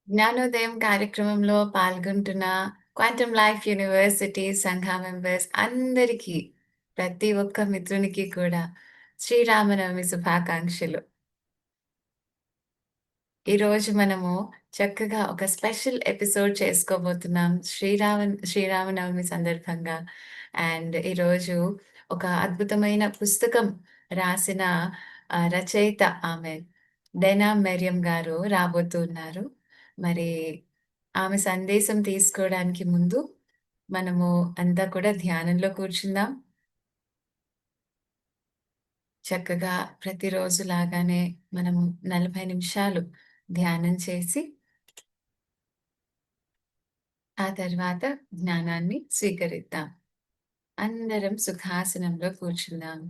జ్ఞానోదయం కార్యక్రమంలో పాల్గొంటున్న క్వాంటమ్ లైఫ్ యూనివర్సిటీ సంఘ మెంబర్స్ అందరికీ, ప్రతి ఒక్క మిత్రునికి కూడా శ్రీరామనవమి శుభాకాంక్షలు. ఈరోజు మనము చక్కగా ఒక స్పెషల్ ఎపిసోడ్ చేసుకోబోతున్నాం శ్రీరామనవమి సందర్భంగా. ఈరోజు ఒక అద్భుతమైన పుస్తకం రాసిన రచయిత ఆమె డెనా మెరియం గారు రాబోతున్నారు. మరి ఆమె సందేశం తీసుకోవడానికి ముందు మనము అంతా కూడా ధ్యానంలో కూర్చుందాం. చక్కగా ప్రతిరోజు లాగానే మనము 40 నిమిషాలు ధ్యానం చేసి, ఆ తర్వాత జ్ఞానాన్ని స్వీకరిద్దాం. అందరం సుఖాసనంలో కూర్చుందాం.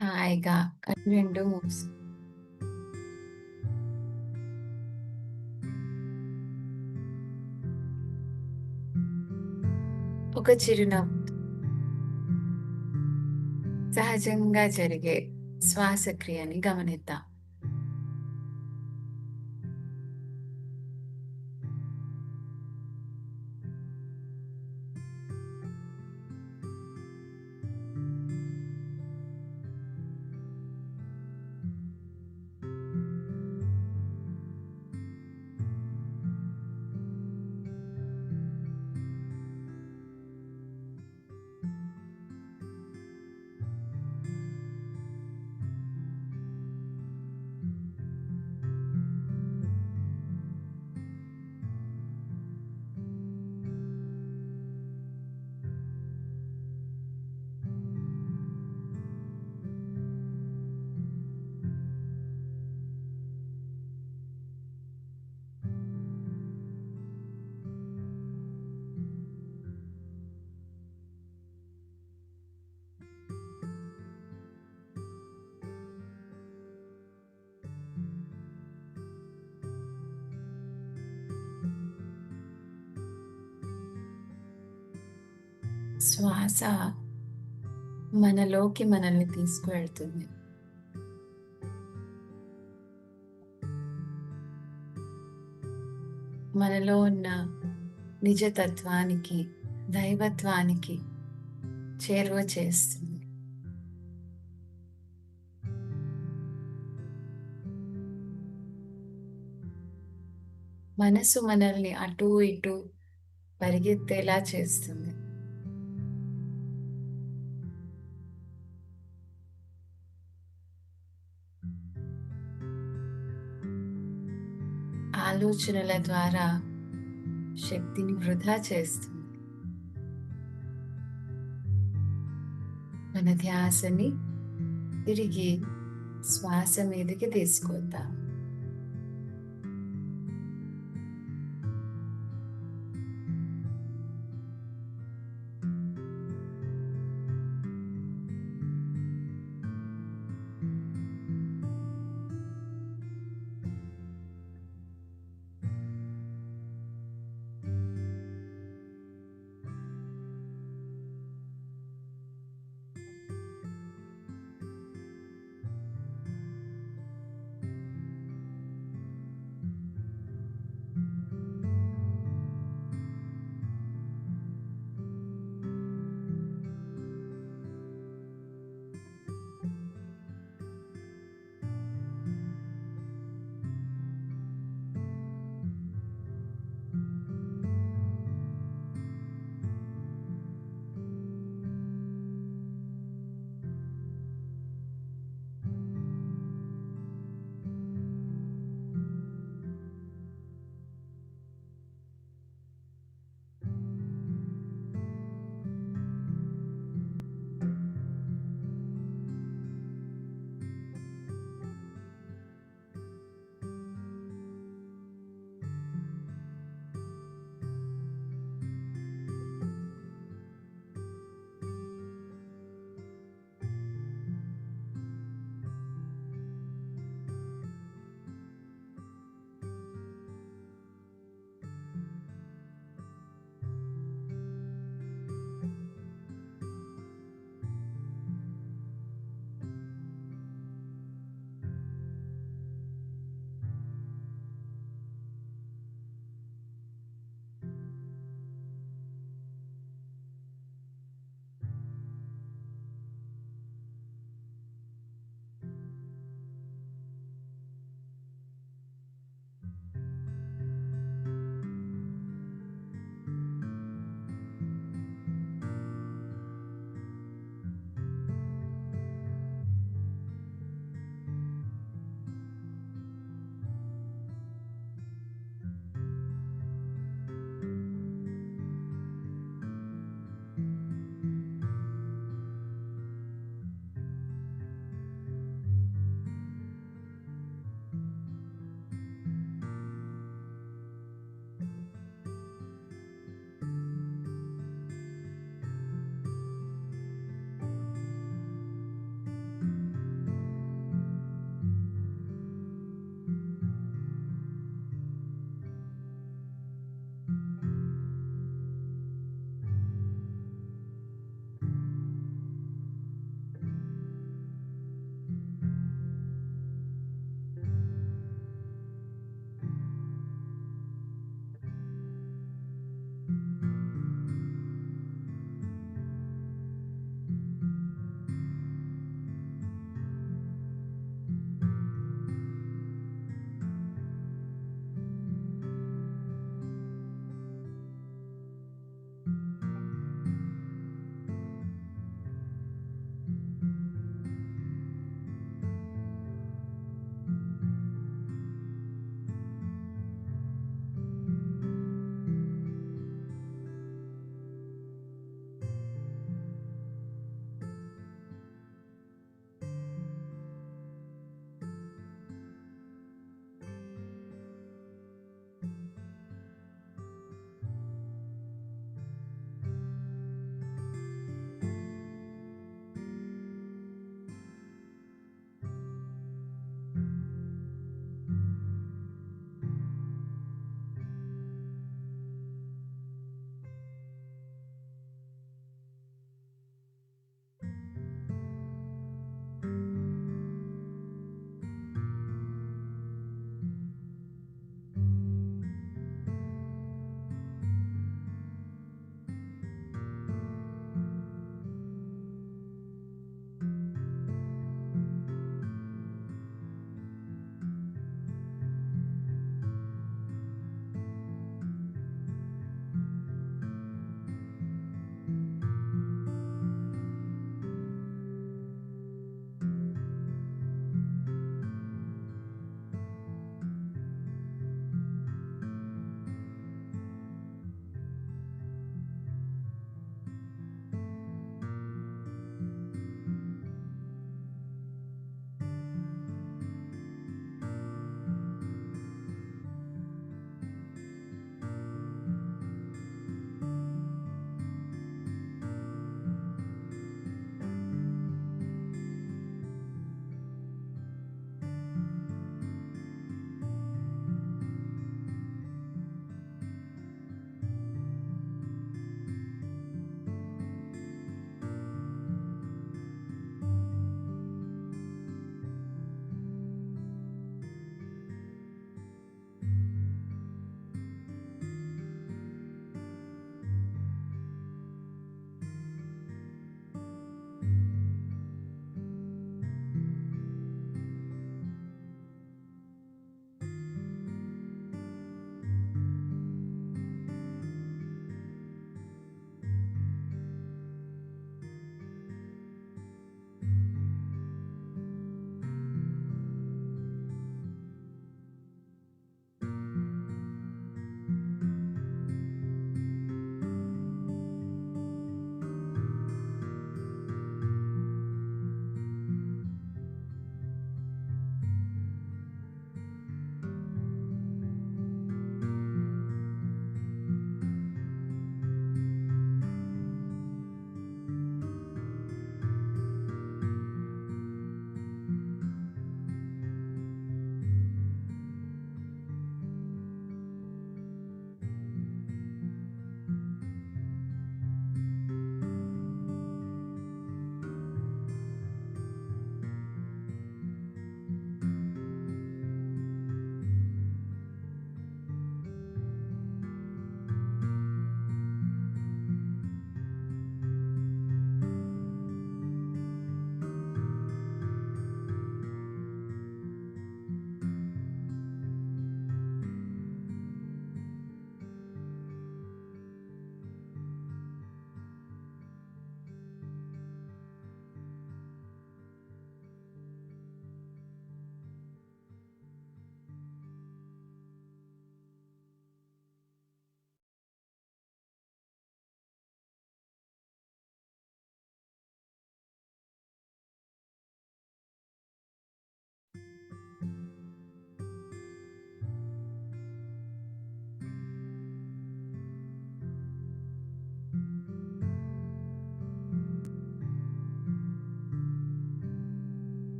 హాయిగా కళ్ళు 2 మూసి ఒక చిరునవ్వు, సహజంగా జరిగే శ్వాసక్రియని గమనిద్దాం. శ్వాస మనలోకి మనల్ని తీసుకువెళ్తుంది. మనలో ఉన్న నిజతత్వానికి, దైవత్వానికి చేరువ చేస్తుంది. మనసు మనల్ని అటూ ఇటూ పరిగెత్తేలా చేస్తుంది. ఆలోచనల ద్వారా శక్తిని వృధా చేస్తుంది. మన ధ్యాసని తిరిగి శ్వాస మీదకి తీసుకొద్దాం.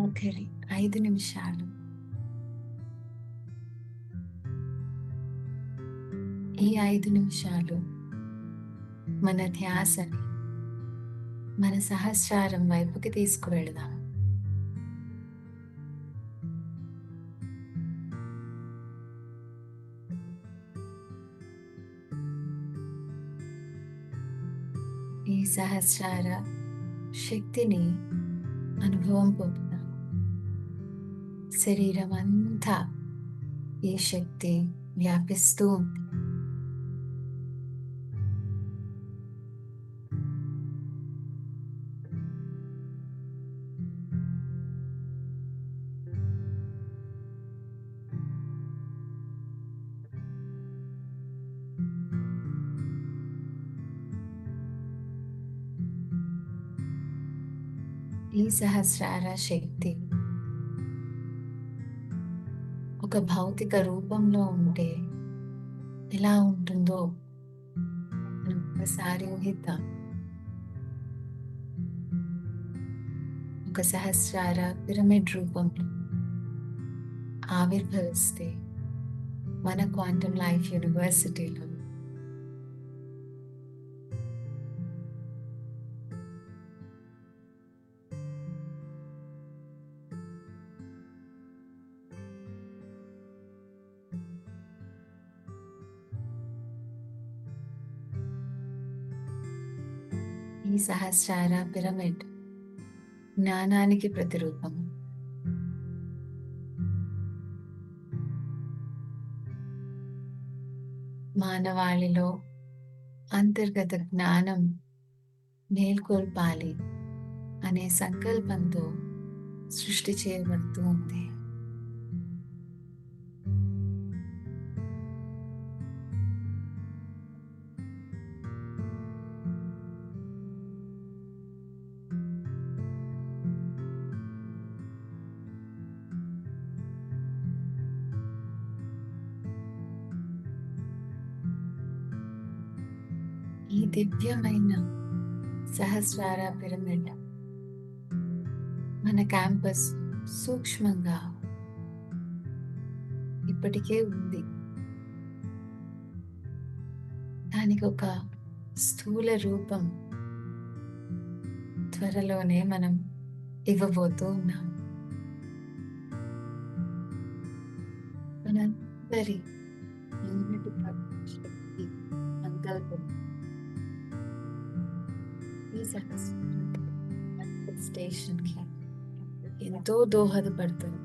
ఆఖరి 5 నిమిషాలు ఈ 5 నిమిషాలు మన ధ్యాసని మన సహస్రారం వైపుకి తీసుకువెళదాం. ఈ సహస్రార శక్తిని అనుభవం పొందుతాం. శరీరం అంతా ఈ శక్తి వ్యాపిస్తూ ఉంది. ఈ సహస్రార శక్తి ఒక భౌతిక రూపంలో ఉంటే ఎలా ఉంటుందో మనం ఒకసారి ఊహిద్దాం. ఒక సహస్రార పిరమిడ్ రూపంలో ఆవిర్భవిస్తే మన క్వాంటమ్ లైఫ్ యూనివర్సిటీలో ఈ సహస్రార పిరమిడ్ జ్ఞానానికి ప్రతిరూపం. మానవాళిలో అంతర్గత జ్ఞానం మేల్కొల్పాలి అనే సంకల్పంతో సృష్టి చేయబడుతూ ఉంది. ఈ దివ్యమైన సహస్రార పిరమిడ్ మన క్యాంపస్ సూక్ష్మంగా ఇప్పటికే ఉంది. దానికి ఒక స్థూల రూపం త్వరలోనే మనం ఇవ్వబోతూ ఉన్నాం. మనందరి శక్తి సంకల్పం ఈ సహస్రార manifestation కి ఎంతో దోహదపడుతుంది.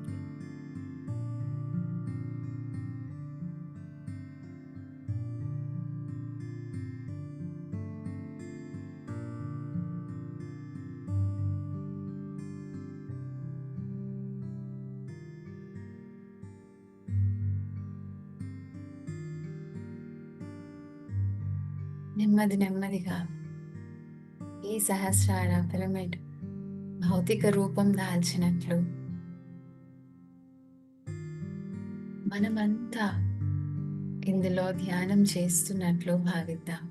నెమ్మది నెమ్మదిగా ఈ సహస్రార పిరమిడ్ భౌతిక రూపం దాల్చినట్లు మనమంతా ఇందులో ధ్యానం చేస్తున్నట్లు భావిద్దాం.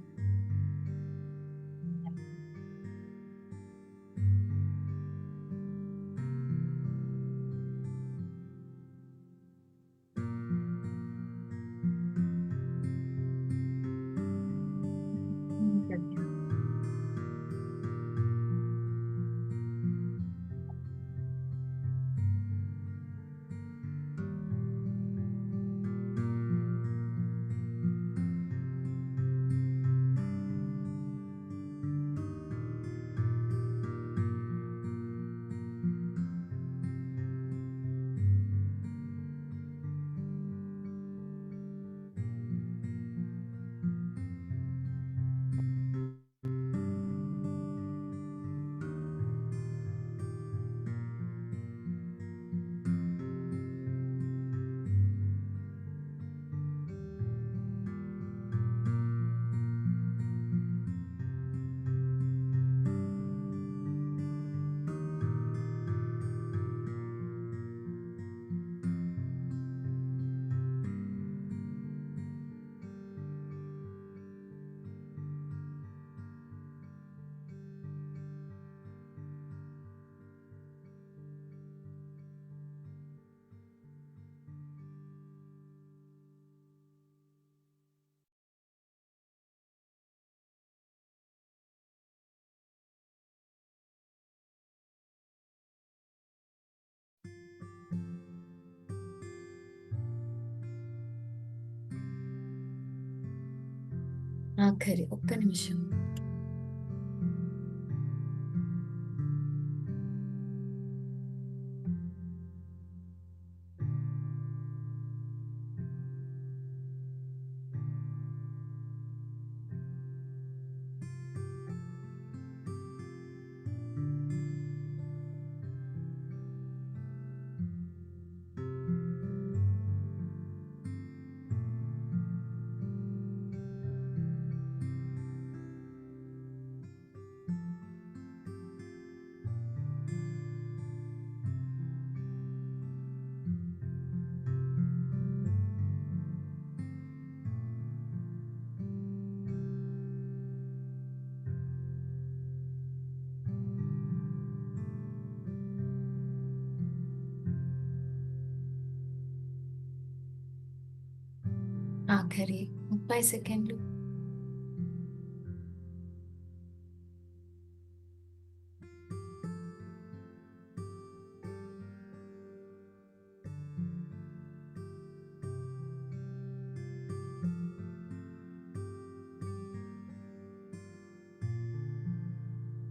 ఆఖరి ఒక్క నిమిషం. ఆఖరి 30 సెకండ్లు.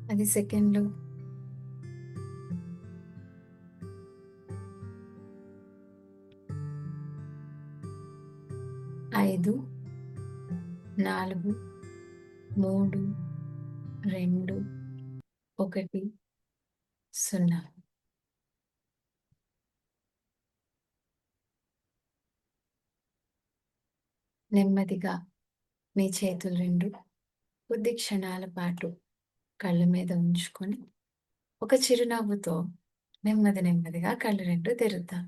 పది సెకండ్లు. 5, 4, 3, 2, 1, 0. నెమ్మదిగా మీ చేతులు రెండు కొద్ది క్షణాల పాటు కళ్ళ మీద ఉంచుకొని ఒక చిరునవ్వుతో నెమ్మదిగా కళ్ళు రెండు తెరుద్దాం.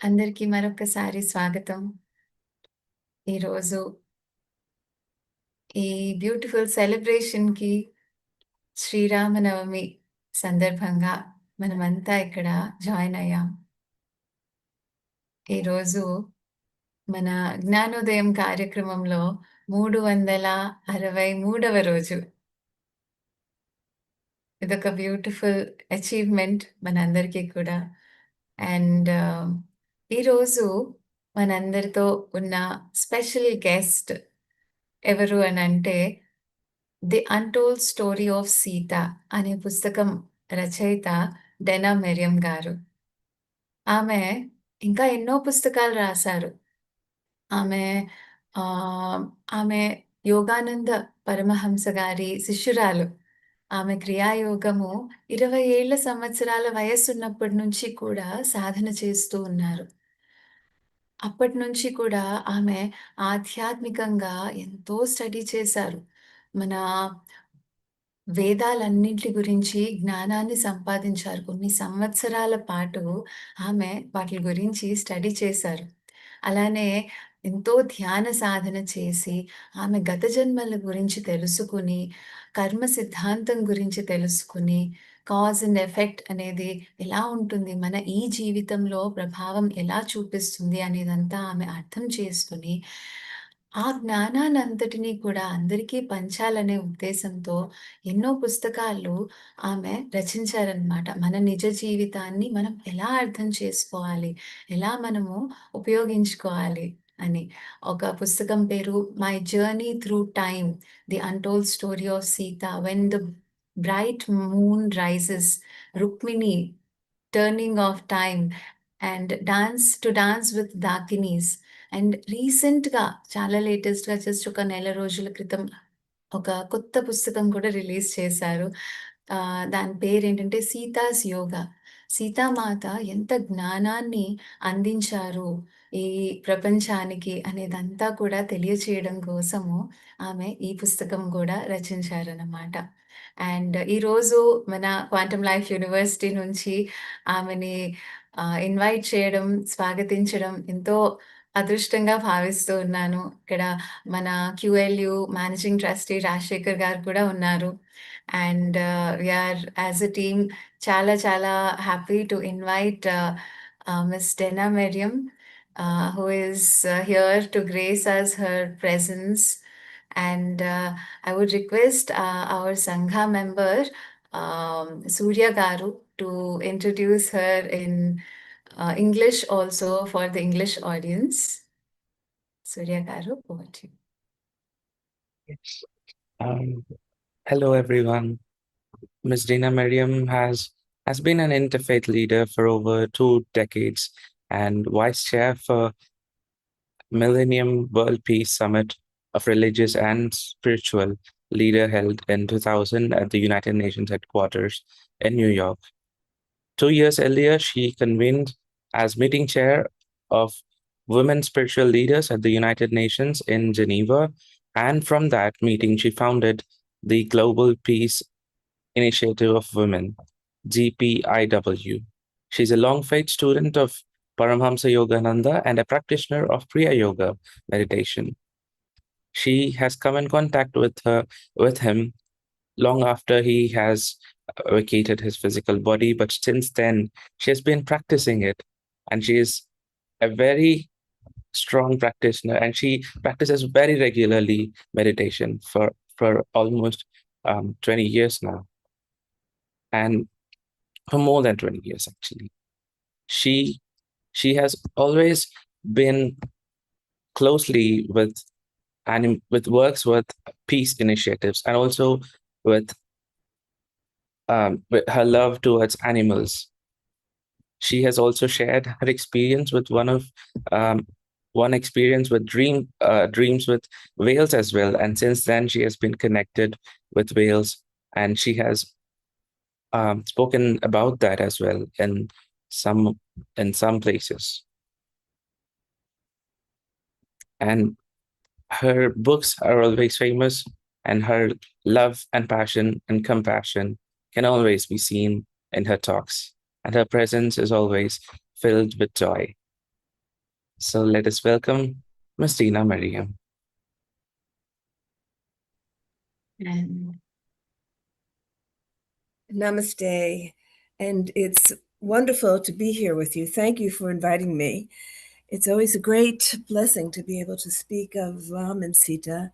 అందరికీ మరొకసారి స్వాగతం. ఈరోజు ఈ బ్యూటిఫుల్ సెలబ్రేషన్‌కి శ్రీరామనవమి సందర్భంగా మనమంతా ఇక్కడ జాయిన్ అయ్యాం. ఈరోజు మన జ్ఞానోదయం కార్యక్రమంలో 363వ రోజు. ఇదొక బ్యూటిఫుల్ అచీవ్‌మెంట్ మనందరికీ కూడా. అండ్ ఈరోజు మనందరితో ఉన్న స్పెషల్ గెస్ట్ ఎవరు అనంటే 'the untold story of Sita' అనే పుస్తకం రచయిత డెనా మెరియం గారు. ఆమె ఇంకా ఎన్నో పుస్తకాలు రాశారు. ఆమె ఆహ్, ఆమె యోగానంద పరమహంస గారి శిష్యురాలు. ఆమె క్రియాయోగము 20 ఏళ్ల సంవత్సరాల వయస్సున్నప్పటి నుంచి కూడా సాధన చేస్తూ ఉన్నారు. అప్పటినుంచి కూడా ఆమె ఆధ్యాత్మికంగా ఎంతో స్టడీ చేశారు. మన వేదాలన్నింటి గురించి జ్ఞానాన్ని సంపాదించారు. కొన్ని సంవత్సరాల పాటు ఆమె వాటి గురించి స్టడీ చేశారు. అలానే ఎంతో ధ్యాన సాధన చేసి, ఆమె గత జన్మల గురించి తెలుసుకుని, కర్మ సిద్ధాంతం గురించి తెలుసుకుని, కాజ్ అండ్ ఎఫెక్ట్ అనేది ఎలా ఉంటుంది, మన ఈ జీవితంలో ప్రభావం ఎలా చూపిస్తుంది అనేదంతా ఆమె అర్థం చేసుకొని, ఆ జ్ఞానాన్నంతటినీ కూడా అందరికీ పంచాలనే ఉద్దేశంతో ఎన్నో పుస్తకాలు ఆమె రచించారనమాట. మన నిజ జీవితాన్ని మనం ఎలా అర్థం చేసుకోవాలి, ఎలా మనము ఉపయోగించుకోవాలి అని. ఒక పుస్తకం పేరు 'my journey through time the untold story of Sita when the bright moon rises', 'Rukmini turning of time' and 'dance with dakinis'. And రీసెంట్‌గా చాలా లేటెస్ట్‌గా జస్ట్ ఒక నెల రోజుల క్రితం ఒక కొత్త పుస్తకం కూడా రిలీజ్ చేశారు. దాని పేరేంటంటే 'సీతాస్ యోగా'. సీతామాత ఎంత జ్ఞానాన్ని అందించారు ఈ ప్రపంచానికి అనేదంతా కూడా తెలియచేయడం కోసము ఆమె ఈ పుస్తకం గూడా రచించారనమాట. అండ్ ఈరోజు మన క్వాంటమ్ లైఫ్ యూనివర్సిటీ నుంచి ఆమెని ఇన్వైట్ చేయడం, స్వాగతించడం ఎంతో అదృష్టంగా భావిస్తూ ఉన్నాను. ఇక్కడ మన క్యూఎల్యూ మేనేజింగ్ ట్రస్టీ రాజశేఖర్ గారు కూడా ఉన్నారు. And we are as a team చాలా happy to invite miss Dena Merriam who is here to grace us her presence. And I would request our Sangha member Surya Garu to introduce her in English also for the English audience. Surya Garu, over to you. Yes. Um, Hello, everyone. Ms. Dena Merriam has been an interfaith leader for over 2 decades and vice chair for Millennium World Peace Summit of Religious and Spiritual Leader held in 2000 at the United Nations headquarters in New York. 2 years earlier, she convened as meeting chair of Women Spiritual Leaders at the United Nations in Geneva. And from that meeting, she founded the Global Peace Initiative of Women, GPIW. She's a long faith student of Paramhamsa Yogananda and a practitioner of Kriya Yoga meditation. She has come in contact with him long after he has vacated his physical body, but since then she has been practicing it, and she is a very strong practitioner, and she practices very regularly meditation for almost 20 years now, and for more than 20 years actually. She she has always been closely with works with peace initiatives, and also with her love towards animals. She has also shared her experience with one experience with dreams with whales as well, and since then she has been connected with whales, and she has spoken about that as well some in some places. And her books are always famous, and her love and passion and compassion can always be seen in her talks, and her presence is always filled with joy. So let us welcome Miss Dena Merriam. And Namaste. And it's wonderful to be here with you. Thank you for inviting me. It's always a great blessing to be able to speak of Ram and Sita.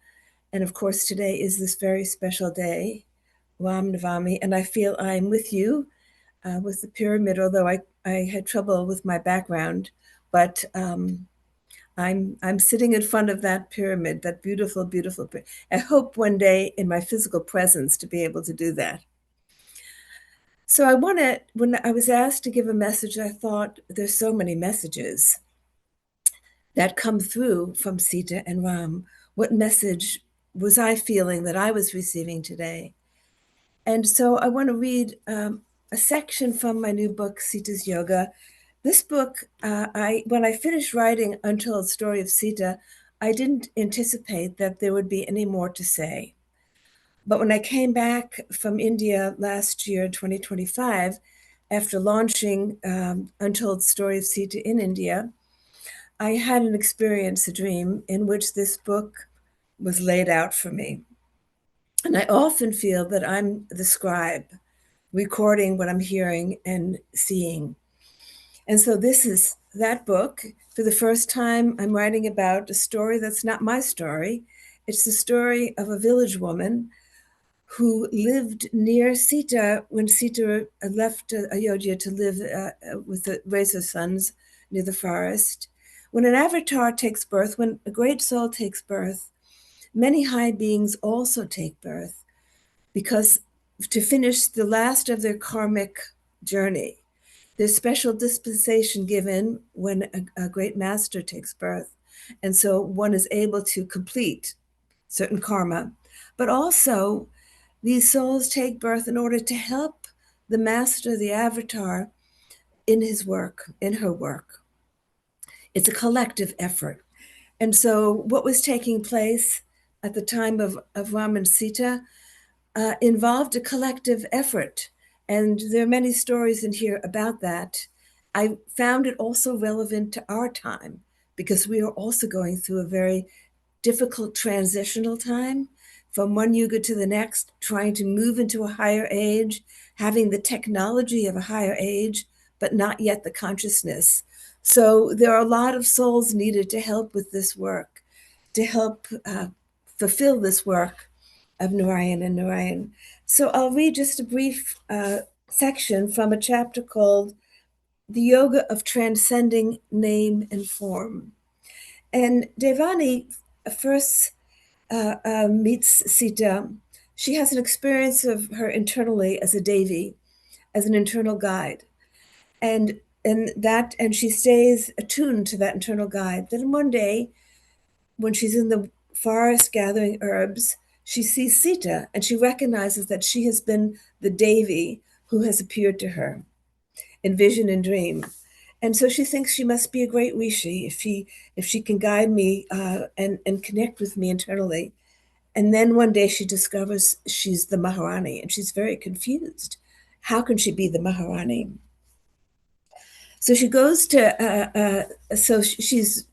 And of course, today is this very special day, Ram Navami. And I feel I'm with you with the pyramid, although I had trouble with my background. But I'm sitting in front of that pyramid, that beautiful, beautiful. I hope one day in my physical presence to be able to do that. So when I was asked to give a message, I thought there's so many messages that come through from Sita and Ram. What message was I feeling that I was receiving today? And so I want to read a section from my new book, Sita's Yoga. This book, when I finished writing Untold Story of Sita, I didn't anticipate that there would be any more to say. But when I came back from India last year, 2025, after launching Untold Story of Sita in India, I had an experience, a dream, in which this book was laid out for me. And I often feel that I'm the scribe, recording what I'm hearing and seeing. And so this is that book. For the first time, I'm writing about a story that's not my story. It's the story of a village woman who lived near Sita when Sita left Ayodhya to live raise her sons near the forest. When an avatar takes birth, when a great soul takes birth, many high beings also take birth because to finish the last of their karmic journey, there's special dispensation given when a great master takes birth. And so one is able to complete certain karma, but also these souls take birth in order to help the master, the avatar, in his work, in her work. It's a collective effort. And so, what was taking place at the time of Ram and Sita involved a collective effort. And there are many stories in here about that. I found it also relevant to our time because we are also going through a very difficult transitional time from one yuga to the next, trying to move into a higher age, having the technology of a higher age, but not yet the consciousness. So there are a lot of souls needed to help with this work, to help fulfill this work of Narayan and Narayan. So I'll read just a brief section from a chapter called the yoga of transcending name and form. And Devani first meets Sita. She has an experience of her internally as a Devi, as an internal guide. And she stays attuned to that internal guide. Then one day, when she's in the forest gathering herbs, she sees Sita and she recognizes that she has been the Devi who has appeared to her in vision and dream. And so she thinks she must be a great rishi if she can guide me and connect with me internally. And then one day she discovers she's the Maharani, and she's very confused. How can she be the Maharani? So she goes to, she's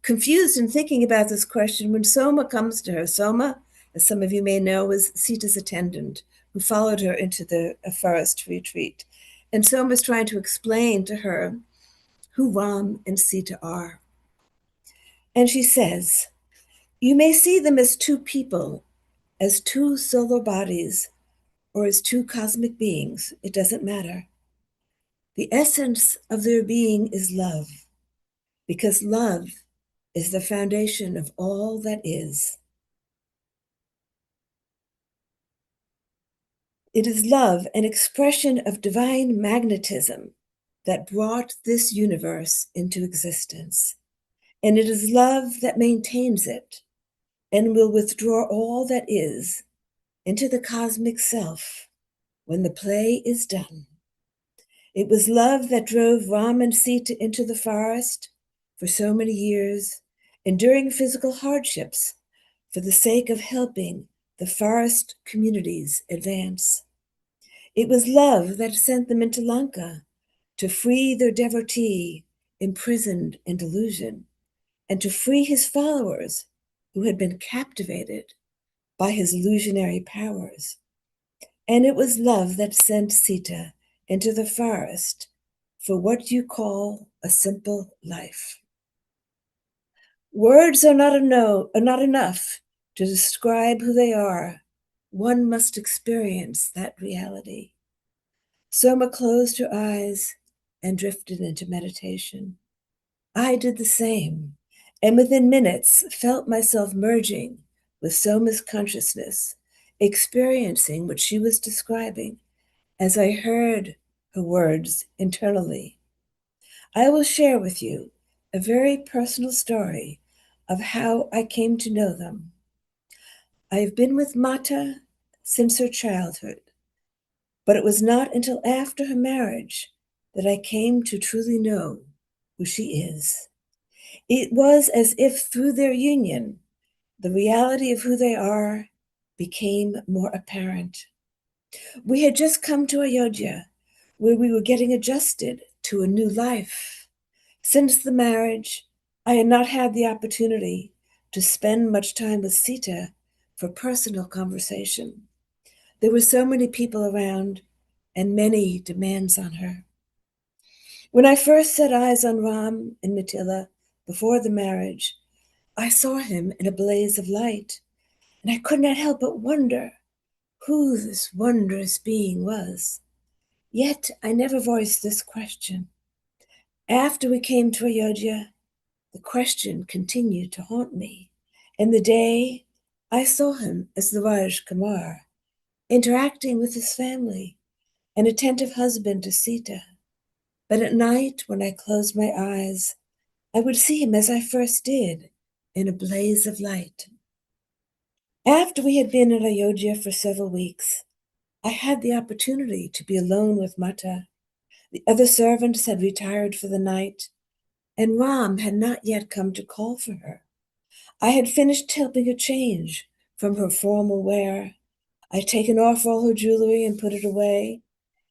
confused and thinking about this question when Soma comes to her. Soma, as some of you may know, was Sita's attendant who followed her into the forest retreat. And Soma is trying to explain to her who Ram and Sita are. And she says, you may see them as two people, as two solar bodies, or as two cosmic beings. It doesn't matter. The essence of their being is love, because love is the foundation of all that is. It is love, an expression of divine magnetism, that brought this universe into existence. And it is love that maintains it and will withdraw all that is into the cosmic self when the play is done. It was love that drove Ram and Sita into the forest for so many years, enduring physical hardships for the sake of helping the forest communities advance. It was love that sent them into Lanka to free their devotee imprisoned in delusion and to free his followers who had been captivated by his illusionary powers. And it was love that sent Sita into the forest for what you call a simple life. Words are not enough to describe who they are. One must experience that reality. Soma closed her eyes and drifted into meditation. I did the same, and within minutes felt myself merging with Soma's consciousness, experiencing what she was describing as I heard her words internally. I will share with you a very personal story of how I came to know them. I have been with Mata since her childhood, but it was not until after her marriage that I came to truly know who she is. It was as if through their union, the reality of who they are became more apparent. We had just come to Ayodhya, where we were getting adjusted to a new life. Since the marriage, I had not had the opportunity to spend much time with Sita for personal conversation. There were so many people around and many demands on her. When I first set eyes on Ram and Mithila before the marriage, I saw him in a blaze of light, and I could not help but wonder who this wondrous being was. Yet I never voiced this question. After we came to Ayodhya, the question continued to haunt me. In the day, I saw him as the Raj Kumar, interacting with his family, an attentive husband to Sita. But at night, when I closed my eyes, I would see him as I first did, in a blaze of light. After we had been at Ayodhya for several weeks, I had the opportunity to be alone with Mata. The other servants had retired for the night, and Ram had not yet come to call for her. I had finished helping her change from her formal wear. I'd taken off all her jewelry and put it away,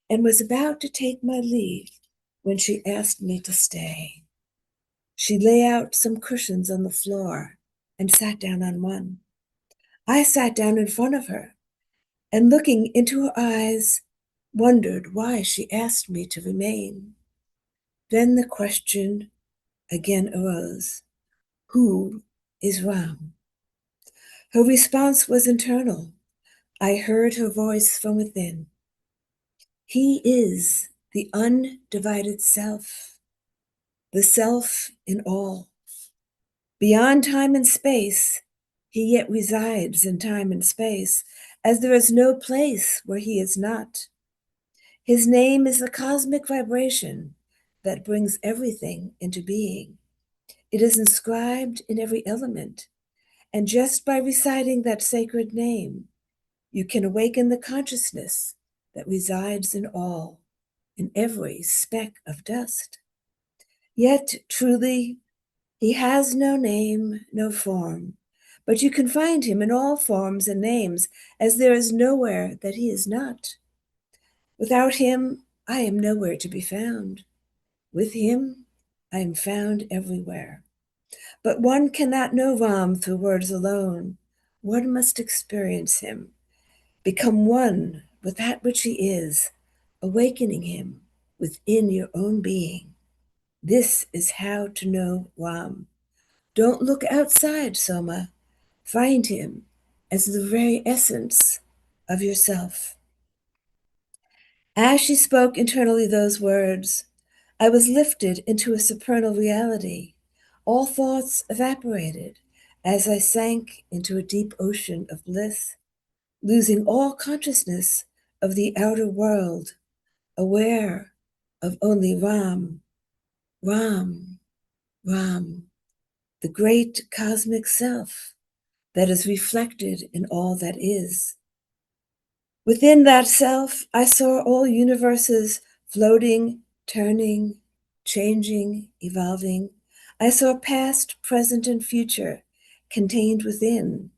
and was about to take my leave when she asked me to stay. She lay out some cushions on the floor and sat down on one. I sat down in front of her, and looking into her eyes, wondered why she asked me to remain. Then the question again arose, who is Ram? Her response was internal. I heard her voice from within. He is the undivided self, the self in all. Beyond time and space, he yet resides in time and space, as there is no place where he is not. His name is the cosmic vibration that brings everything into being. It is inscribed in every element, and just by reciting that sacred name, you can awaken the consciousness that resides in all, in every speck of dust. Yet, truly, he has no name, no form, but you can find him in all forms and names, as there is nowhere that he is not. Without him, I am nowhere to be found. With him, I am found everywhere. But one cannot know Ram through words alone. One must experience him, become one with that which he is, awakening him within your own being. This is how to know Ram. Don't look outside, Soma. Find him as the very essence of yourself. As she spoke internally those words, I was lifted into a supernal reality. All thoughts evaporated as I sank into a deep ocean of bliss, losing all consciousness of the outer world, aware of only Ram, Ram, Ram, the great cosmic self that is reflected in all that is. Within that self, I saw all universes floating, turning, changing, evolving. I saw past, present, and future contained within,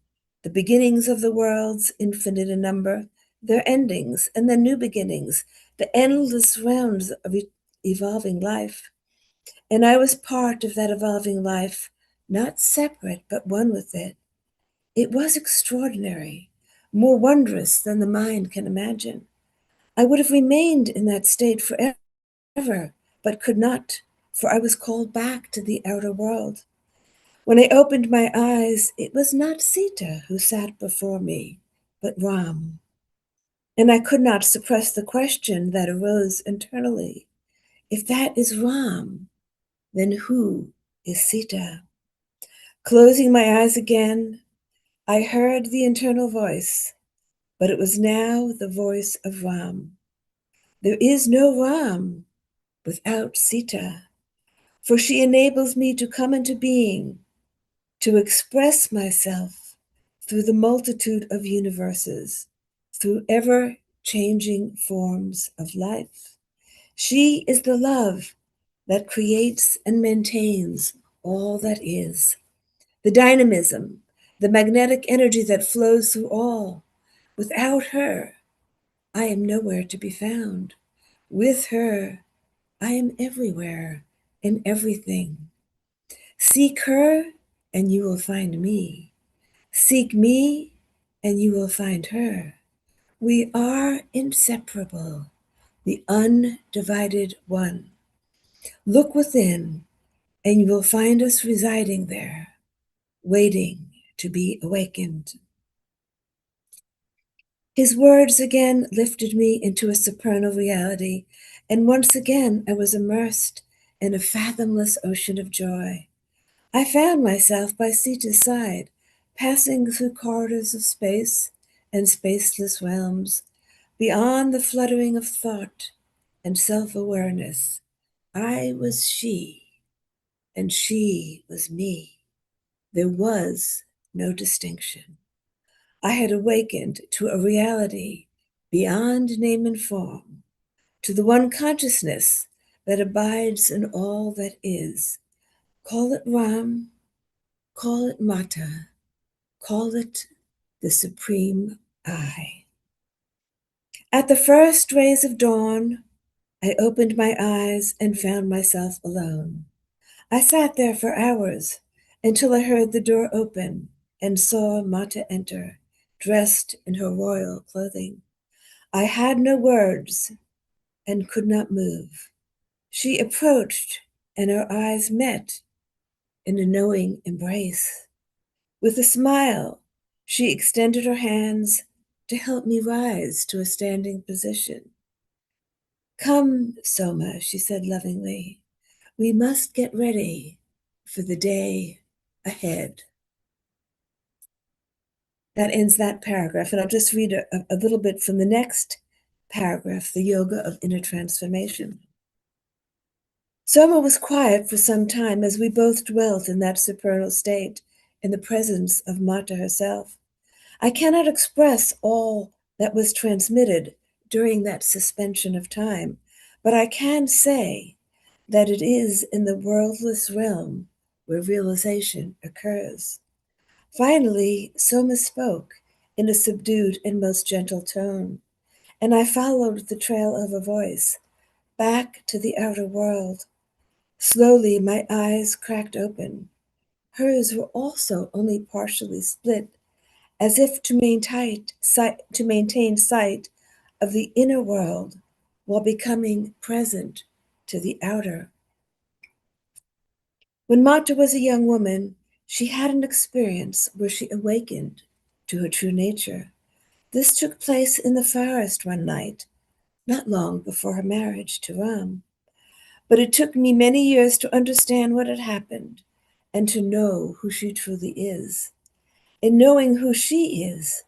the beginnings of the worlds, infinite in number, their endings, and the new beginnings, the endless rounds of evolving life. And I was part of that evolving life, not separate, but one with it. It was extraordinary, more wondrous than the mind can imagine. I would have remained in that state forever, but could not, for I was called back to the outer world. When I opened my eyes, it was not Sita who sat before me, but Ram. And I could not suppress the question that arose internally. If that is Ram, then who is Sita? Closing my eyes again, I heard the internal voice, but it was now the voice of Ram. There is no Ram without Sita, for she enables me to come into being, to express myself through the multitude of universes, through ever-changing forms of life. She is the love that creates and maintains all that is, the dynamism, the magnetic energy that flows through all. Without her, I am nowhere to be found. With her, I am everywhere in everything. Seek her, and you will find me. Seek me, and you will find her. We are inseparable, the undivided one. Look within, and you will find us residing there, waiting to be awakened. His words again lifted me into a supernal reality, and once again I was immersed in a fathomless ocean of joy. I found myself by Sita's side, passing through corridors of space and spaceless realms, beyond the fluttering of thought and self-awareness. I was she, and she was me. There was no distinction. I had awakened to a reality beyond name and form, to the one consciousness that abides in all that is. Call it Ram, call it Mata, call it the Supreme I. At the first rays of dawn, I opened my eyes and found myself alone. I sat there for hours until I heard the door open and saw Mata enter, dressed in her royal clothing. I had no words and could not move. She approached, and our eyes met in a knowing embrace. With a smile, she extended her hands to help me rise to a standing position. Come, Soma, she said lovingly. We must get ready for the day ahead. That ends that paragraph, and I'll just read a little bit from the next paragraph, the yoga of inner transformation. Soma was quiet for some time as we both dwelt in that supernal state in the presence of Mata herself. I cannot express all that was transmitted during that suspension of time, but I can say that it is in the worldless realm where realization occurs. Finally, Soma spoke in a subdued and most gentle tone, and I followed the trail of a voice back to the outer world. Slowly, my eyes cracked open. Hers were also only partially split, as if to maintain sight of the inner world while becoming present to the outer. When Mata was a young woman, she had an experience where she awakened to her true nature. This took place in the forest one night, not long before her marriage to Ram. But it took me many years to understand what had happened and to know who she truly is. In knowing who she is,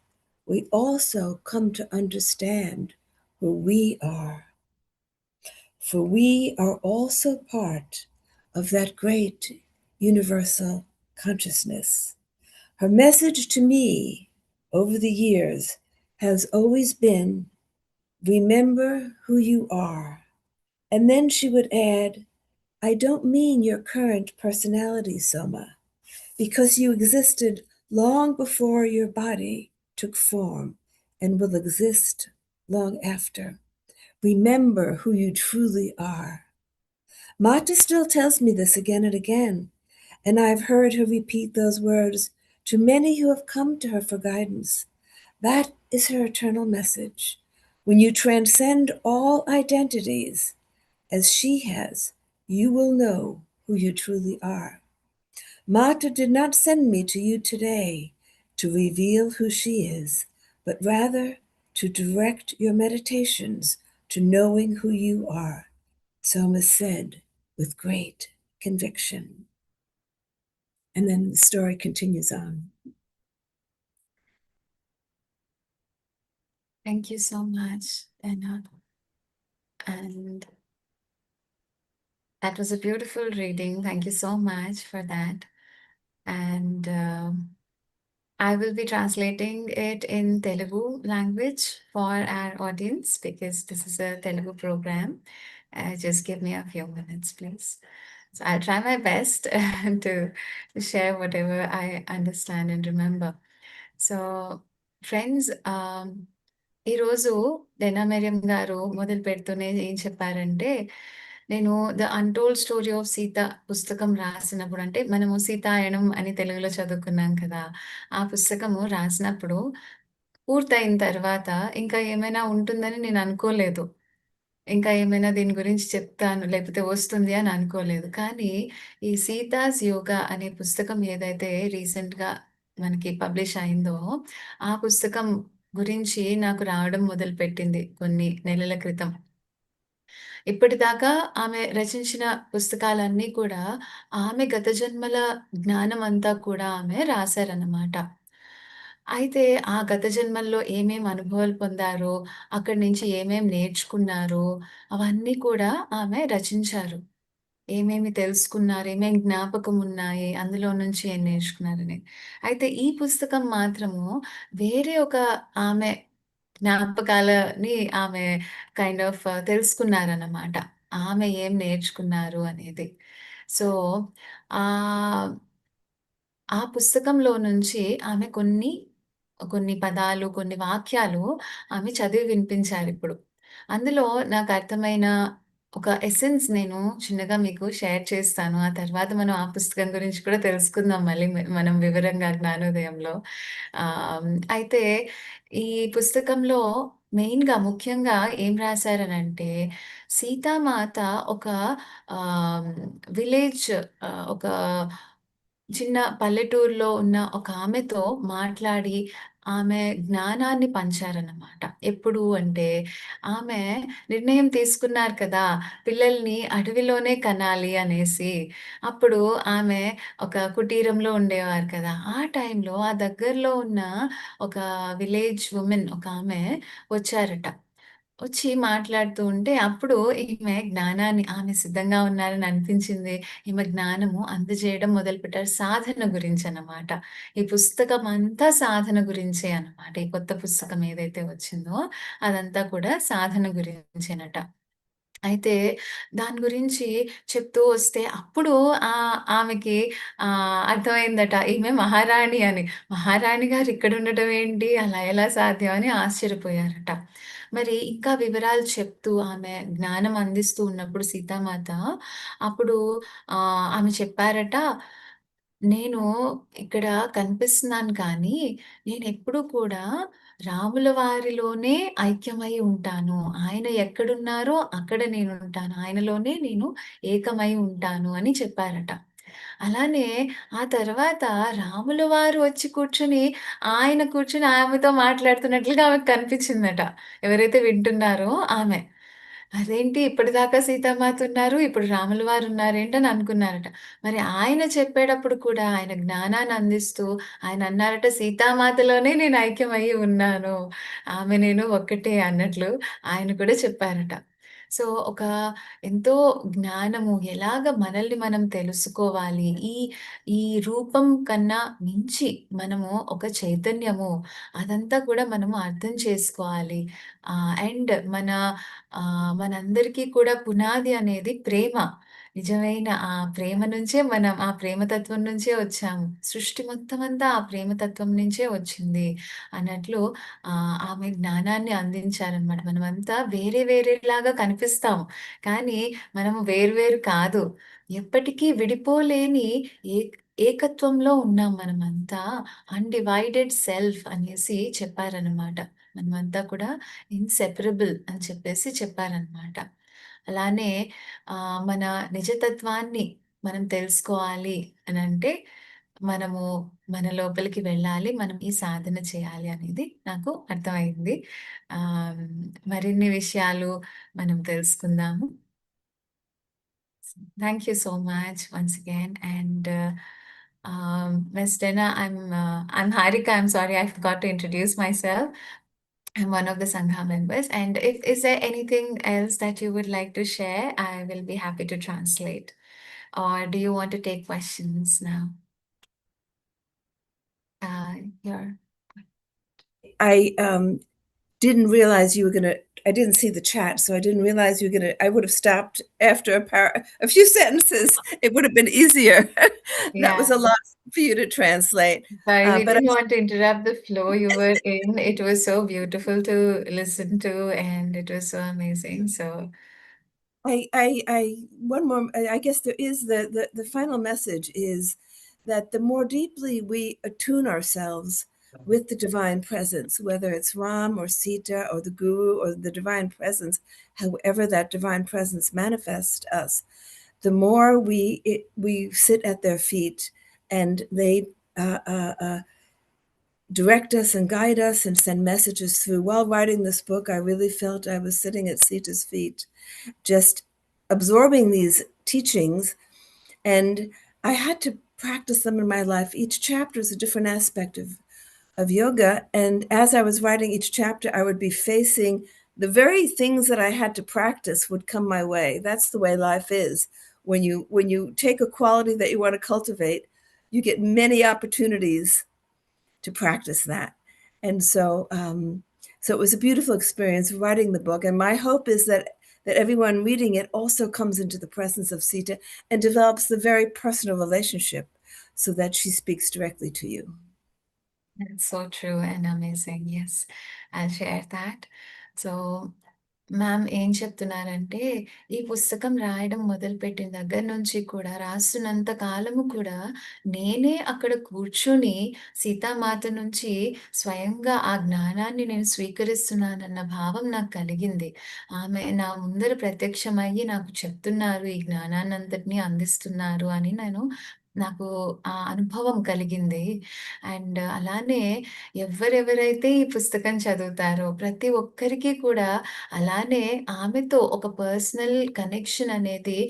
we also come to understand who we are. For we are also part of that great universal consciousness. Her message to me over the years has always been, remember who you are. And then she would add, I don't mean your current personality, Soma, because you existed long before your body took form and will exist long after. Remember who you truly are. Mata still tells me this again and again, and I've heard her repeat those words to many who have come to her for guidance. That is her eternal message. When you transcend all identities, as she has, you will know who you truly are. Mata did not send me to you today to reveal who she is, but rather to direct your meditations to knowing who you are. Soma said with great conviction. And then the story continues on. Thank you so much, Dena. And that was a beautiful reading. Thank you so much for that. And I will be translating it in Telugu language for our audience because this is a Telugu program. Just give me a few minutes, please. So I'll try my best to share whatever I understand and remember. So, friends, ఈరోజు డెనా Merriam గారు మొదలు పెడుతూనే ఏం చెప్పారంటే, నేను 'the untold story of Sita' పుస్తకం రాసినప్పుడు అంటే, మనము 'సీతాయనం' అని తెలుగులో చదువుకున్నాం కదా! ఆ పుస్తకము రాసినప్పుడు పూర్తయిన తర్వాత ఇంకా ఏమైనా ఉంటుందని నేను అనుకోలేదు. ఇంకా ఏమైనా దీని గురించి చెప్తాను, లేకపోతే వస్తుంది అని అనుకోలేదు. కానీ ఈ 'సీతాస్ యోగా' అనే పుస్తకం ఏదైతే రీసెంట్‌గా మనకి పబ్లిష్ అయిందో, ఆ పుస్తకం గురించి నాకు రావడం మొదలుపెట్టింది కొన్ని నెలల క్రితం. ఇప్పటిదాకా ఆమె రచించిన పుస్తకాలన్నీ కూడా ఆమె గత జన్మల జ్ఞానం అంతా కూడా ఆమె రాశారన్నమాట. అయితే ఆ గత జన్మల్లో ఏమేం అనుభవాలు పొందారో, అక్కడి నుంచి ఏమేం నేర్చుకున్నారో, అవన్నీ కూడా ఆమె రచించారు. ఏమేమి తెలుసుకున్నారు, ఏమేం జ్ఞాపకం ఉన్నాయి, అందులో నుంచి ఏం నేర్చుకున్నారని. అయితే ఈ పుస్తకం మాత్రము వేరే ఒక ఆమె జ్ఞాపకాలని ఆమె కైండ్ ఆఫ్ తెలుసుకున్నారన్నమాట. ఆమె ఏం నేర్చుకున్నారు అనేది. సో, ఆహ్ ఆ పుస్తకంలో నుంచి ఆమె కొన్ని పదాలు, కొన్ని వాక్యాలు ఆమె చదివి వినిపించారిప్పుడు. అందులో నాకర్థమైన ఒక ఎసెన్స్ నేను చిన్నగా మీకు షేర్ చేస్తాను. ఆ తర్వాత మనం ఆ పుస్తకం గురించి కూడా తెలుసుకుందాం మళ్ళీ మనం వివరంగా జ్ఞానోదయంలో. అయితే ఈ పుస్తకంలో మెయిన్‌గా ముఖ్యంగా ఏం రాశారనంటే, సీతామాత ఒక ఆహ్, విలేజ్ ఒక చిన్న పల్లెటూరులో ఉన్న ఒక ఆమెతో మాట్లాడి, ఆమె జ్ఞానాన్ని పంచారన్నమాట. ఎప్పుడు అంటే, ఆమె నిర్ణయం తీసుకున్నారు కదా! పిల్లల్ని అడవిలోనే కనాలి అనేసి. అప్పుడు ఆమె ఒక కుటీరంలో ఉండేవారు కదా! ఆ టైంలో ఆ దగ్గరలో ఉన్న ఒక విలేజ్ వుమెన్ ఒకామె వచ్చారట. వచ్చి మాట్లాడుతూ ఉంటే, అప్పుడు ఈమె జ్ఞానాన్ని ఆమె సిద్ధంగా ఉన్నారని అనిపించింది. ఈమె జ్ఞానము అందజేయడం మొదలుపెట్టారు. సాధన గురించనమాట. ఈ పుస్తకం అంతా సాధన గురించే అనమాట. ఈ కొత్త పుస్తకం ఏదైతే వచ్చిందో అదంతా కూడా సాధన గురించేనట. అయితే దాని గురించి చెప్తూ వస్తే అప్పుడు ఆమెకి అర్థమైందట ఈమె మహారాణి అని. మహారాణి గారు ఇక్కడుండటం ఏంటి? అలా ఎలా సాధ్యం అని ఆశ్చర్యపోయారట. మరి ఇంకా వివరాలు చెప్తూ ఆమె జ్ఞానం అందిస్తూ ఉన్నప్పుడు సీతామాత అప్పుడు ఆమె చెప్పారట, "నేను ఇక్కడ కనిపిస్తున్నాను కానీ నేనెప్పుడూ కూడా రాముల వారిలోనే ఐక్యమై ఉంటాను. ఆయన ఎక్కడున్నారో అక్కడ నేనుంటాను. ఆయనలోనే నేను ఏకమై ఉంటాను" అని చెప్పారట. అలానే ఆ తర్వాత రాముల వారు వచ్చి కూర్చొని, ఆయన కూర్చొని ఆమెతో మాట్లాడుతున్నట్లుగా ఆమెకు కనిపించిందట. ఎవరైతే వింటున్నారో ఆమె. అదేంటి ఇప్పటిదాకా సీతామాత ఉన్నారు. ఇప్పుడు రాముల వారు ఉన్నారేంటని అనుకున్నారట. మరి ఆయన చెప్పేటప్పుడు కూడా ఆయన జ్ఞానాన్ని అందిస్తూ ఆయన అన్నారట, "సీతామాతలోనే నేను ఐక్యమయ్యి ఉన్నాను. ఆమె నేను ఒక్కటే" అన్నట్లు ఆయన కూడా చెప్పారట. సో, ఒక ఎంతో జ్ఞానము ఎలాగ మనల్ని మనం తెలుసుకోవాలి. ఈ రూపం కన్నా మించి మనము ఒక చైతన్యము అదంతా కూడా మనము అర్థం చేసుకోవాలి. అండ్ మనందరికీ కూడా పునాది అనేది ప్రేమ. నిజమైన ఆ ప్రేమ నుంచే మనం ఆ ప్రేమతత్వం నుంచే వచ్చాము. సృష్టి మొత్తమంతా ఆ ప్రేమతత్వం నుంచే వచ్చింది అన్నట్లు ఆమె జ్ఞానాన్ని అందించారనమాట. మనమంతా వేరే వేరేలాగా కనిపిస్తాము. కానీ మనము వేరు వేరు కాదు. ఎప్పటికీ విడిపోలేని ఏక్ ఏకత్వంలో ఉన్నాం మనమంతా. అన్‌డివైడెడ్ సెల్ఫ్ అనేసి చెప్పారనమాట. మనమంతా కూడా ఇన్‌సెపరబుల్ అని చెప్పేసి చెప్పారనమాట. అలానే మన నిజతత్వాన్ని మనం తెలుసుకోవాలి అనంటే, మనము మన లోపలికి వెళ్ళాలి. మనం ఈ సాధన చేయాలి అనేది నాకు అర్థమైంది. ఆహ్, మరిన్ని విషయాలు మనం తెలుసుకుందాము. Thank you so much once again. And Miss Dena, I'm Harika. I'm sorry, I forgot to introduce myself. I'm one of the Sangha members. And if is there anything else that you would like to share, I will be happy to translate. Or do you want to take questions now? Here. I didn't realize you were going to. I didn't see the chat, so I didn't realize you were going to. I would have stopped after a few sentences. It would have been easier. That was Yeah. a lot for you to translate. Sorry, we But didn't want to interrupt the flow you were in. It was so beautiful to listen to, and it was so amazing. So, one more. I guess there is the final message is that the more deeply we attune ourselves with the divine presence, whether it's Ram or Sita or the Guru or the divine presence, however that divine presence manifests us, the more we sit at their feet and they direct us and guide us and send messages through. While writing this book, I really felt I was sitting at Sita's feet, just absorbing these teachings, and I had to practice them in my life. Each chapter is a different aspect of yoga, and as I was writing each chapter, I would be facing the very things that I had to practice would come my way. That's the way life is. When you take a quality that you want to cultivate, you get many opportunities to practice that. And so it was a beautiful experience writing the book. And my hope is that everyone reading it also comes into the presence of Sita and develops the very personal relationship so that she speaks directly to you. that's so true and amazing. Yes, I'll share that. So, ma'am ఏం చెప్తున్నారంటే, ఈ పుస్తకం రాయడం మొదలుపెట్టిన దగ్గర నుంచి కూడా, రాస్తున్నంత కాలము కూడా, నేనే అక్కడ కూర్చొని సీతామాత నుంచి స్వయంగా ఆ జ్ఞానాన్ని నేను స్వీకరిస్తున్నానన్న భావం నాకు కలిగింది. ఆమె నా ముందర ప్రత్యక్షమయ్యి నాకు చెప్తున్నారు, ఈ జ్ఞానాన్నంతటిని అందిస్తున్నారు అని నేను నాకు ఆ అనుభవం కలిగింది. అండ్ అలానే ఎవరెవరైతే ఈ పుస్తకం చదువుతారో ప్రతి ఒక్కరికి కూడా అలానే ఆమెతో ఒక పర్సనల్ కనెక్షన్ అనేది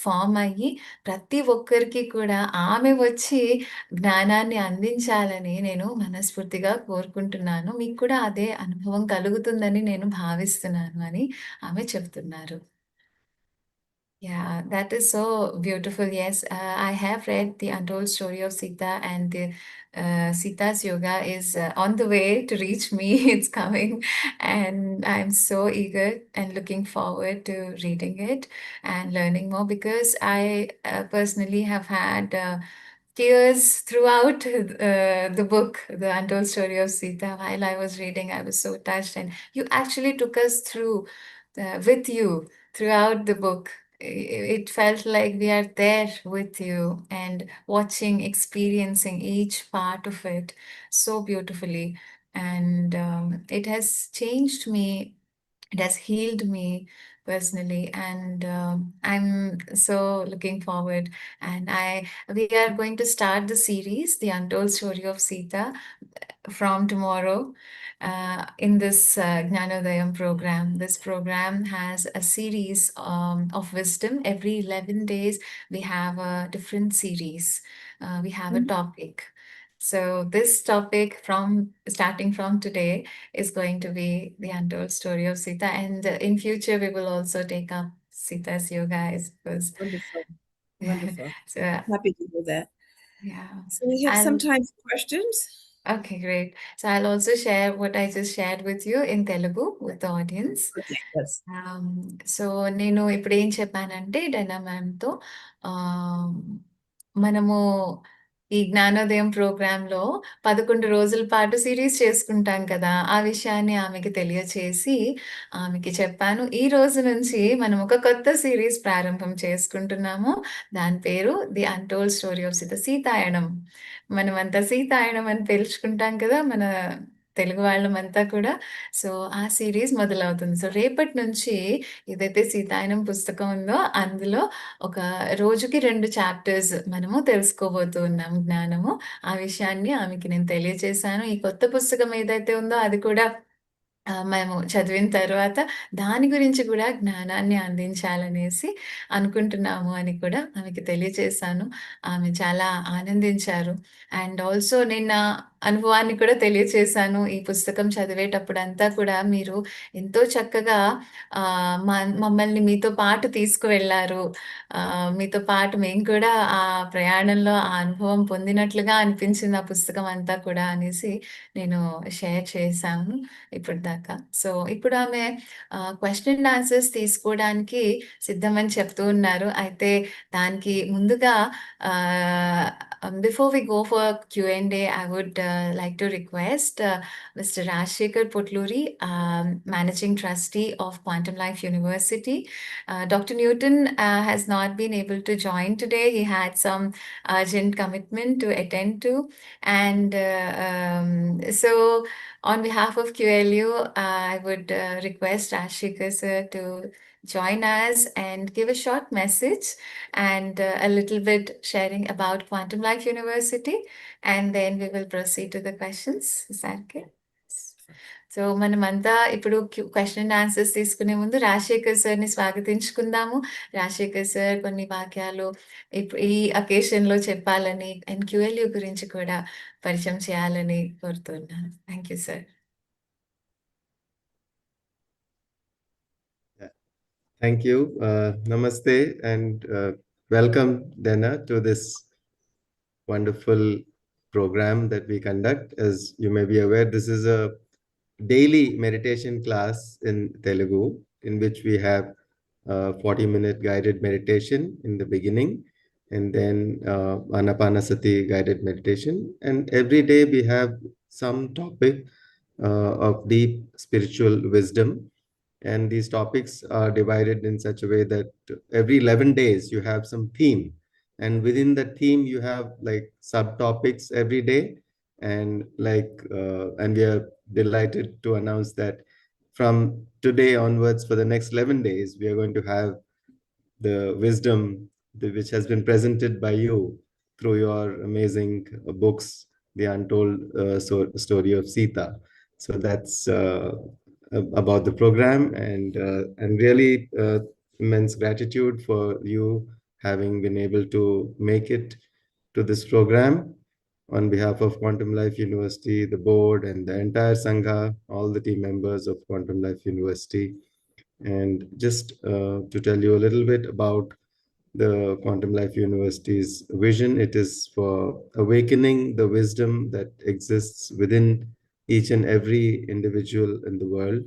ఫార్మ్ అయ్యి ప్రతి ఒక్కరికి కూడా ఆమె వచ్చి జ్ఞానాన్ని అందించాలని నేను మనస్ఫూర్తిగా కోరుకుంటున్నాను. మీకు కూడా అదే అనుభవం కలుగుతుందని నేను భావిస్తున్నాను అని ఆమె చెప్తున్నారు. Yeah, that is so beautiful. Yes, I have read the untold story of Sita, and the, Sita's yoga is on the way to reach me. It's coming, and I'm so eager and looking forward to reading it and learning more because I personally have had tears throughout the book, The Untold Story of Sita. While I was reading, I was so touched, and you actually took us through with you throughout the book. It felt like we are there with you and watching, experiencing each part of it so beautifully. And it has changed me, it has healed me personally, and I'm so looking forward. And we are going to start the series, The Untold Story of Sita, from tomorrow in this Jnanodayam program. This program has a series of wisdom. Every 11 days, we have a different series. We have a topic. So this topic from starting from today is going to be the untold story of Sita. And in future, we will also take up Sita's yoga, I suppose. Wonderful. Wonderful. So Happy to hear that. yeah. So we have some time for questions. Okay, great. So I'll also share what I just shared with you in Telugu with the audience. Okay, yes. So నేను ఇప్పుడు ఏం చెప్పానంటే డెనా మ్యామ్‌తో మనము ఈ జ్ఞానోదయం ప్రోగ్రామ్‌లో 11 రోజుల పాటు సీరీస్ చేసుకుంటాం కదా! ఆ విషయాన్ని ఆమెకి తెలియచేసి, ఆమెకి చెప్పాను. ఈ రోజు నుంచి మనం ఒక కొత్త సీరీస్ ప్రారంభం చేసుకుంటున్నాము. దాని పేరు 'the untold story of Sita' Sitayanam. మనమంతా సీతాయణం అని పిలుచుకుంటాం కదా! మన తెలుగు వాళ్ళమంతా కూడా. సో, ఆ సీరీస్ మొదలవుతుంది. సో, రేపటి నుంచి ఏదైతే సీతాయనం పుస్తకం ఉందో, అందులో ఒక రోజుకి 2 చాప్టర్స్ మనము తెలుసుకోబోతూ ఉన్నాం జ్ఞానము. ఆ విషయాన్ని ఆమెకి నేను తెలియచేశాను. ఈ కొత్త పుస్తకం ఏదైతే ఉందో అది కూడా మేము చదివిన తర్వాత దాని గురించి కూడా జ్ఞానాన్ని అందించాలనేసి అనుకుంటున్నాము అని కూడా ఆమెకి తెలియచేశాను. ఆమె చాలా ఆనందించారు. అండ్ ఆల్సో నేను నా అనుభవాన్ని కూడా తెలియచేశాను. ఈ పుస్తకం చదివేటప్పుడంతా కూడా మీరు ఎంతో చక్కగా మమ్మల్ని మీతో పాటు తీసుకువెళ్లారు. మీతో పాటు మేము కూడా ఆ ప్రయాణంలో ఆ అనుభవం పొందినట్లుగా అనిపించింది ఆ పుస్తకం అంతా కూడా అనేసి నేను షేర్ చేశాను ఇప్పటిదాకా. సో, ఇప్పుడు ఆమె క్వెషన్ అండ్ ఆన్సర్స్ తీసుకోవడానికి సిద్ధమని చెప్తూ ఉన్నారు. అయితే దానికి ముందుగా before we go for Q&A, I would like to request Mr. Rajshekhar Potluri, Managing Trustee of Quantum Life University. Dr. Newton has not been able to join today. He had some urgent commitment to attend to. And so on behalf of QLU, I would request Rajshekhar sir to join us and give a short message and a little bit sharing about Quantum Life University, and then we will proceed to the questions. Is that okay? So, మనమంతా ఇప్పుడు question and answers తీసుకునే ముందు రాజశేఖర్ సార్‌ని స్వాగతించుకుందాము. Rajasekhar sir కొన్ని వాక్యాలు ఈ అకేషన్‌లో చెప్పాలని and క్యూఎల్యూ గురించి కూడా పరిచయం చేయాలని కోరుతున్నాను. Thank you sir. Thank you. Namaste and welcome, Dena, to this wonderful program that we conduct. As you may be aware, this is a daily meditation class in Telugu, in which we have 40-minute guided meditation in the beginning, and then Anapanasati guided meditation. And every day we have some topic of deep spiritual wisdom. And these topics are divided in such a way that every 11 days you have some theme. And within the theme, you have like subtopics every day. And and we are delighted to announce that from today onwards, for the next 11 days, we are going to have the wisdom which has been presented by you through your amazing books, The Untold Story of Sitha. So that's about the program, and really immense gratitude for you having been able to make it to this program on behalf of Quantum Life University, the board, and the entire Sangha, all the team members of Quantum Life University. And just to tell you a little bit about the Quantum Life University's vision, it is for awakening the wisdom that exists within each and every individual in the world.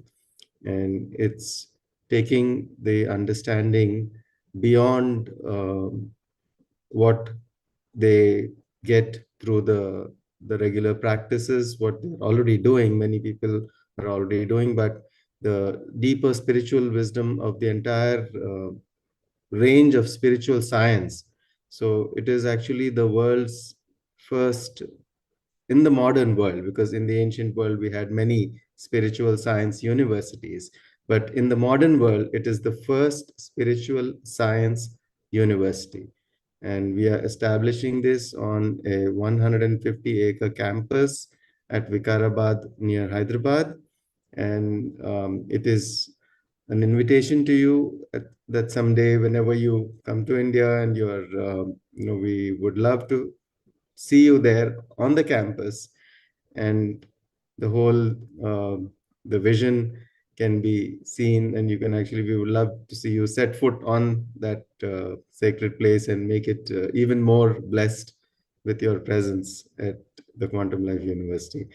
And it's taking the understanding beyond what they get through the regular practices, what they're already doing. Many people are already doing, but the deeper spiritual wisdom of the entire range of spiritual science. So it is actually the world's first in the modern world, because in the ancient world we had many spiritual science universities, but in the modern world it is the first spiritual science university. And we are establishing this on a 150-acre campus at Vikarabad near Hyderabad. And it is an invitation to you that someday, whenever you come to India and we would love to see you there on the campus, and the whole the vision can be seen, and you can actually, we would love to see you set foot on that sacred place and make it even more blessed with your presence at the Quantum Life University.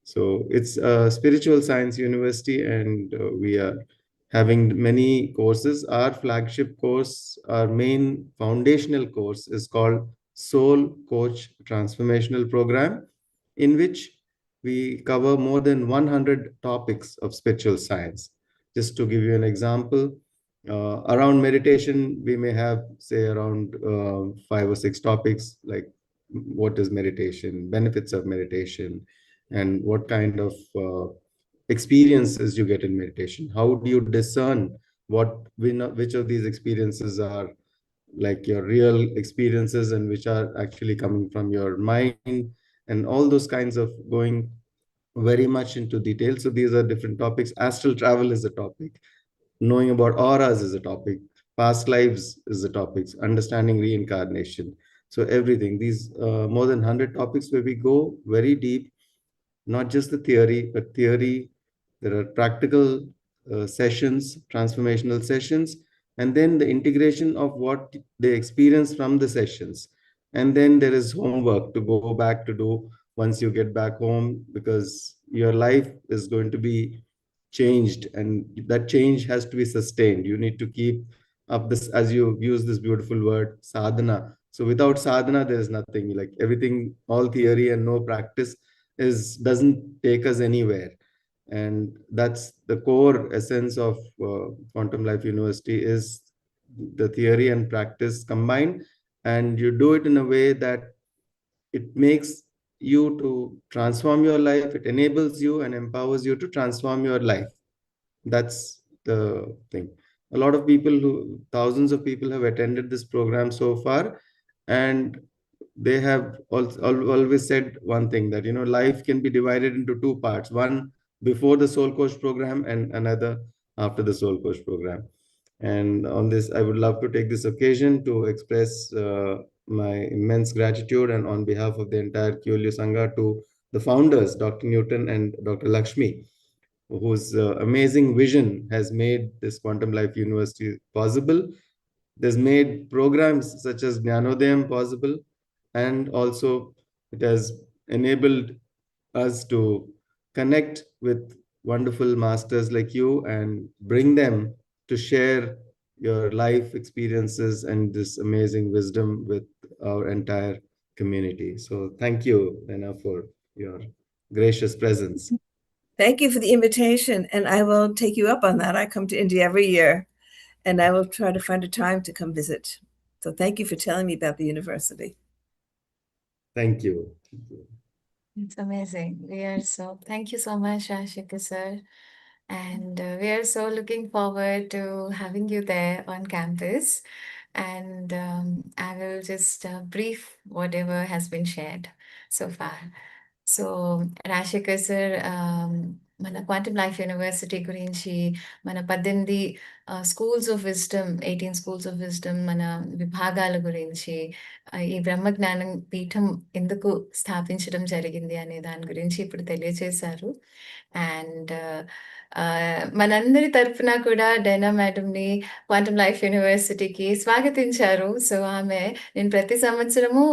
So it's a spiritual science university, and we are having many courses. Our flagship course, our main foundational course, is called Soul Coach Transformational Program, in which we cover more than 100 topics of spiritual science. Just to give you an example, around meditation, we may have, say, around 5 or 6 topics, like what is meditation, benefits of meditation, and what kind of experiences you get in meditation. How do you discern which of these experiences are like your real experiences and which are actually coming from your mind, and all those kinds of going very much into detail. So these are different topics. Astral travel is a topic. Knowing about auras is a topic. Past lives is a topic. Understanding reincarnation. So everything. These more than 100 topics where we go very deep, not just the theory, but theory. There are practical sessions, transformational sessions, and then the integration of what they experience from the sessions. And then there is homework to go back to do once you get back home, because your life is going to be changed, and that change has to be sustained. You need to keep up this, as you use this beautiful word, sadhana. So without sadhana, there is nothing. Like everything, all theory and no practice doesn't take us anywhere. And that's the core essence of Quantum Life University, is the theory and practice combined, and you do it in a way that it makes you to transform your life. It enables you and empowers you to transform your life. That's the thing. A lot of people, thousands of people have attended this program so far, and they have always said one thing, that life can be divided into 2 parts: one before the Soul Coach program and another after the Soul Coach program. And on this, I would love to take this occasion to express my immense gratitude, and on behalf of the entire QLU Sangha, to the founders, Dr. Newton and Dr. Lakshmi, whose amazing vision has made this Quantum Life University possible. There's made programs such as Jnanodayam possible, and also it has enabled us to connect with wonderful masters like you and bring them to share your life experiences and this amazing wisdom with our entire community. So thank you, Dena, for your gracious presence. Thank you for the invitation, and I will take you up on that. I come to India every year, and I will try to find a time to come visit. So thank you for telling me about the university. Thank you. It's amazing. Thank you so much, Ashika sir. And we are so looking forward to having you there on campus. and I will just brief whatever has been shared so far. So Rajasekhar sir మన quantum life university గురించి, మన 18 schools of wisdom, 18 schools of wisdom, మన విభాగాల గురించి, ఈ బ్రహ్మజ్ఞానం పీఠం ఎందుకు స్థాపించడం జరిగింది అనే దాని గురించి ఇప్పుడు తెలియజేశారు. అండ్ మనందరి తరపున కూడా డైనా మేడంని క్వాంటమ్ లైఫ్ యూనివర్సిటీకి స్వాగతించారు. సో ఆమె, నేను ప్రతి సంవత్సరము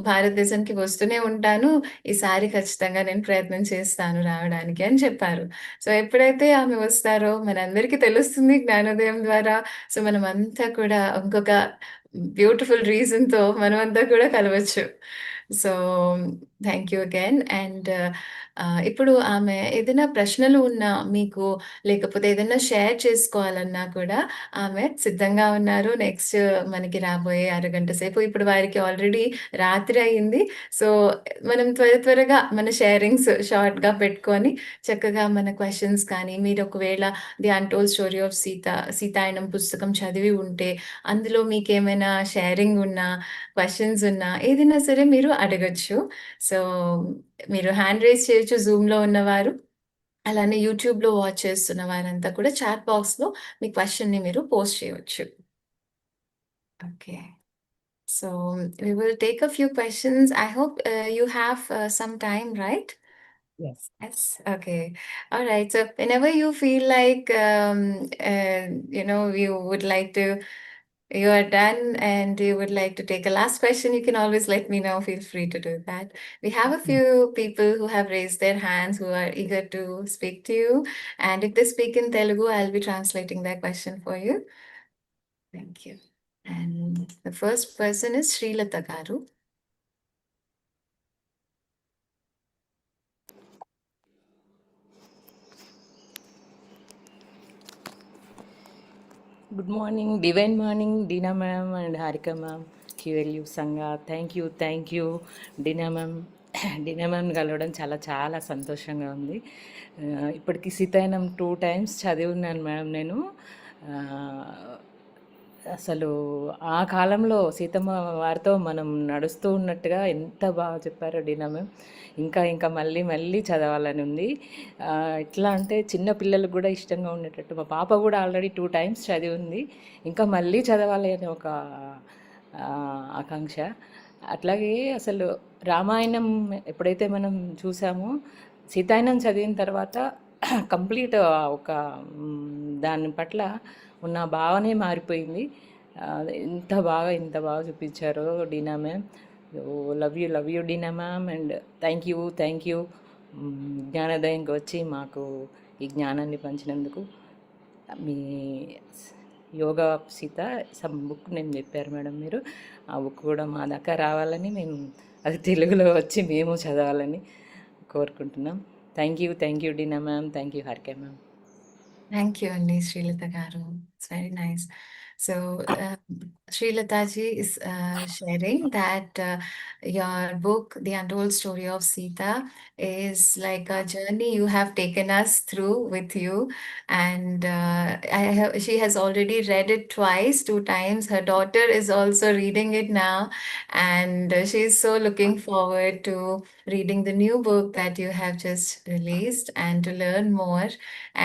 భారతదేశానికి వస్తూనే ఉంటాను. ఈసారి ఖచ్చితంగా నేను ప్రయత్నం చేస్తాను రావడానికి అని చెప్పారు. సో ఎప్పుడైతే ఆమె వస్తారో మనందరికీ తెలుస్తుంది జ్ఞానోదయం ద్వారా. సో మనమంతా కూడా ఇంకొక బ్యూటిఫుల్ రీజన్‌తో మనమంతా కూడా కలవచ్చు. So thank you again. And ఇప్పుడు ఆమె ఏదైనా ప్రశ్నలు ఉన్నా మీకు, లేకపోతే ఏదైనా షేర్ చేసుకోవాలన్నా కూడా ఆమె సిద్ధంగా ఉన్నారు. నెక్స్ట్ మనకి రాబోయే అరగంట సేపు, ఇప్పుడు వారికి ఆల్రెడీ రాత్రి అయింది. సో మనం త్వరగా మన షేరింగ్స్ షార్ట్‌గా పెట్టుకొని చక్కగా మన క్వెషన్స్ కానీ, మీరు ఒకవేళ ది అన్‌టోల్డ్ స్టోరీ ఆఫ్ సీతాయనం పుస్తకం చదివి ఉంటే, అందులో మీకేమైనా షేరింగ్ ఉన్నా, క్వెషన్స్ ఉన్నా, ఏదైనా సరే మీరు అడగొచ్చు. సో మీరు హ్యాండ్ రైజ్ చేయొచ్చు జూమ్‌లో ఉన్నవారు. అలానే యూట్యూబ్‌లో వాచ్ చేస్తున్న వారంతా కూడా చాట్ బాక్స్‌లో మీ క్వెషన్‌ని మీరు పోస్ట్ చేయొచ్చు. Okay. So we will take a few questions. I hope you have some time, right? Yes. Yes. Okay. All right. So whenever you feel like you would like to, you are done and you would like to take a last question, you can always let me know. Feel free to do that. We have a few people who have raised their hands who are eager to speak to you. And if they speak in Telugu, I'll be translating that question for you. Thank you. And the first person is Srilata Garu. Good morning, divine morning, Dena ma'am and Harika ma'am, QLU Sangha. Thank you, Dena ma'am. Dena ma'am కలవడం చాలా సంతోషంగా ఉంది. ఇప్పటికి సీతాయనం 2 times చదివి ఉన్నాను madam నేను. అసలు ఆ కాలంలో సీతమ్మ వారితో మనం నడుస్తూ ఉన్నట్టుగా ఎంత బాగా చెప్పారో డీనా మ్యామ్. ఇంకా మళ్ళీ చదవాలని ఉంది. ఎట్లా అంటే చిన్న పిల్లలకు కూడా ఇష్టంగా ఉండేటట్టు, మా పాప కూడా ఆల్రెడీ 2 times చదివి ఉంది. ఇంకా మళ్ళీ చదవాలి అనే ఒక ఆకాంక్ష. అట్లాగే అసలు రామాయణం ఎప్పుడైతే మనం చూసామో, సీతాయనం చదివిన తర్వాత కంప్లీట్ ఒక దాని పట్ల ఉన్న భావనే మారిపోయింది. ఇంత బాగా చూపించారో Dena ma'am. Love you Dena ma'am. And thank you జ్ఞానోదయంకి వచ్చి మాకు ఈ జ్ఞానాన్ని పంచినందుకు. మీ యోగా సీత బుక్ నేను చెప్పారు మేడం మీరు, ఆ బుక్ కూడా మా దాకా రావాలని, మేము అది తెలుగులో వచ్చి మేము చదవాలని కోరుకుంటున్నాం. Thank you Dena ma'am. Thank you Harika ma'am. Thank you, Anni Srilata Garu. It's very nice. So, Srilata ji is sharing that your book, The Untold Story of Sita, is like a journey you have taken us through with you. And she has already read it twice, 2 times. Her daughter is also reading it now. And she is so looking forward to reading the new book that you have just released and to learn more.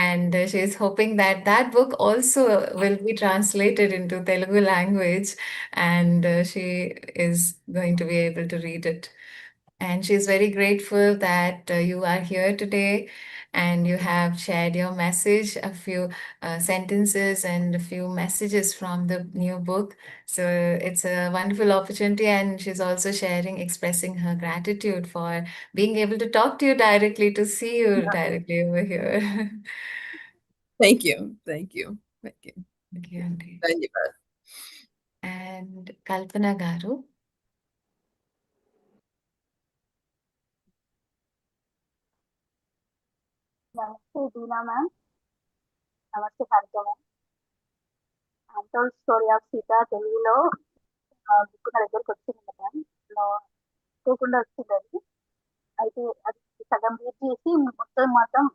And she is hoping that that book also will be translated into Telugu language, and she is going to be able to read it. And she is very grateful that you are here today and you have shared your message, a few sentences and a few messages from the new book. So it's a wonderful opportunity, and she's also expressing her gratitude for being able to talk to you directly, to see you directly over here. Thank you. Thank you. Andy. ధన్యవాదాలు. And Kalpana Garu. నమస్తే దీనా ma'am. నమస్తే Harika ma'am. Untold story of Sita తెలుగులో book నా దగ్గరకు వచ్చింది ma'am. అనుకోకుండా వచ్చింది అది. అయితే అది సగం రీడ్ చేసి మొత్తం నేను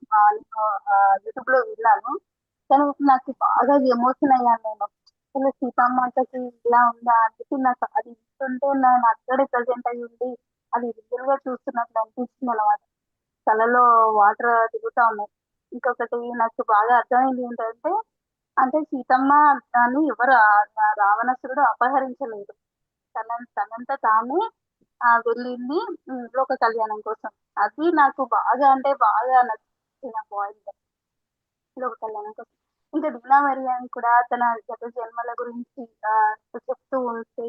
యూట్యూబ్లో విన్నాను. కానీ నాకు బాగా ఎమోషన్ అయ్యాను నేను. అసలు సీతమ్మకి ఇలా ఉందా అనేసి నాకు అది ఇస్తుంటే నేను అక్కడే ప్రజెంట్ అయ్యి ఉండి అది రియల్ గా చూస్తున్నట్లు అనిపిస్తుంది అనమాట. కళ్ళలో వాటర్ దిగుతా ఉన్నాయి. ఇంకొకటి నాకు బాగా అర్థమైంది ఏంటంటే, అంటే సీతమ్మ అని ఎవరు రావణాసురుడు అపహరించలేదు. తనంత తానే వెళ్ళింది లోక కళ్యాణం కోసం. అది నాకు బాగా అంటే బాగా నచ్చిన పాయింట్. లోక కళ్యాణం కోసం. ఇంకా డీనా మెరియాన్ కూడా తన గత జన్మల గురించి చెప్తూ ఉంటే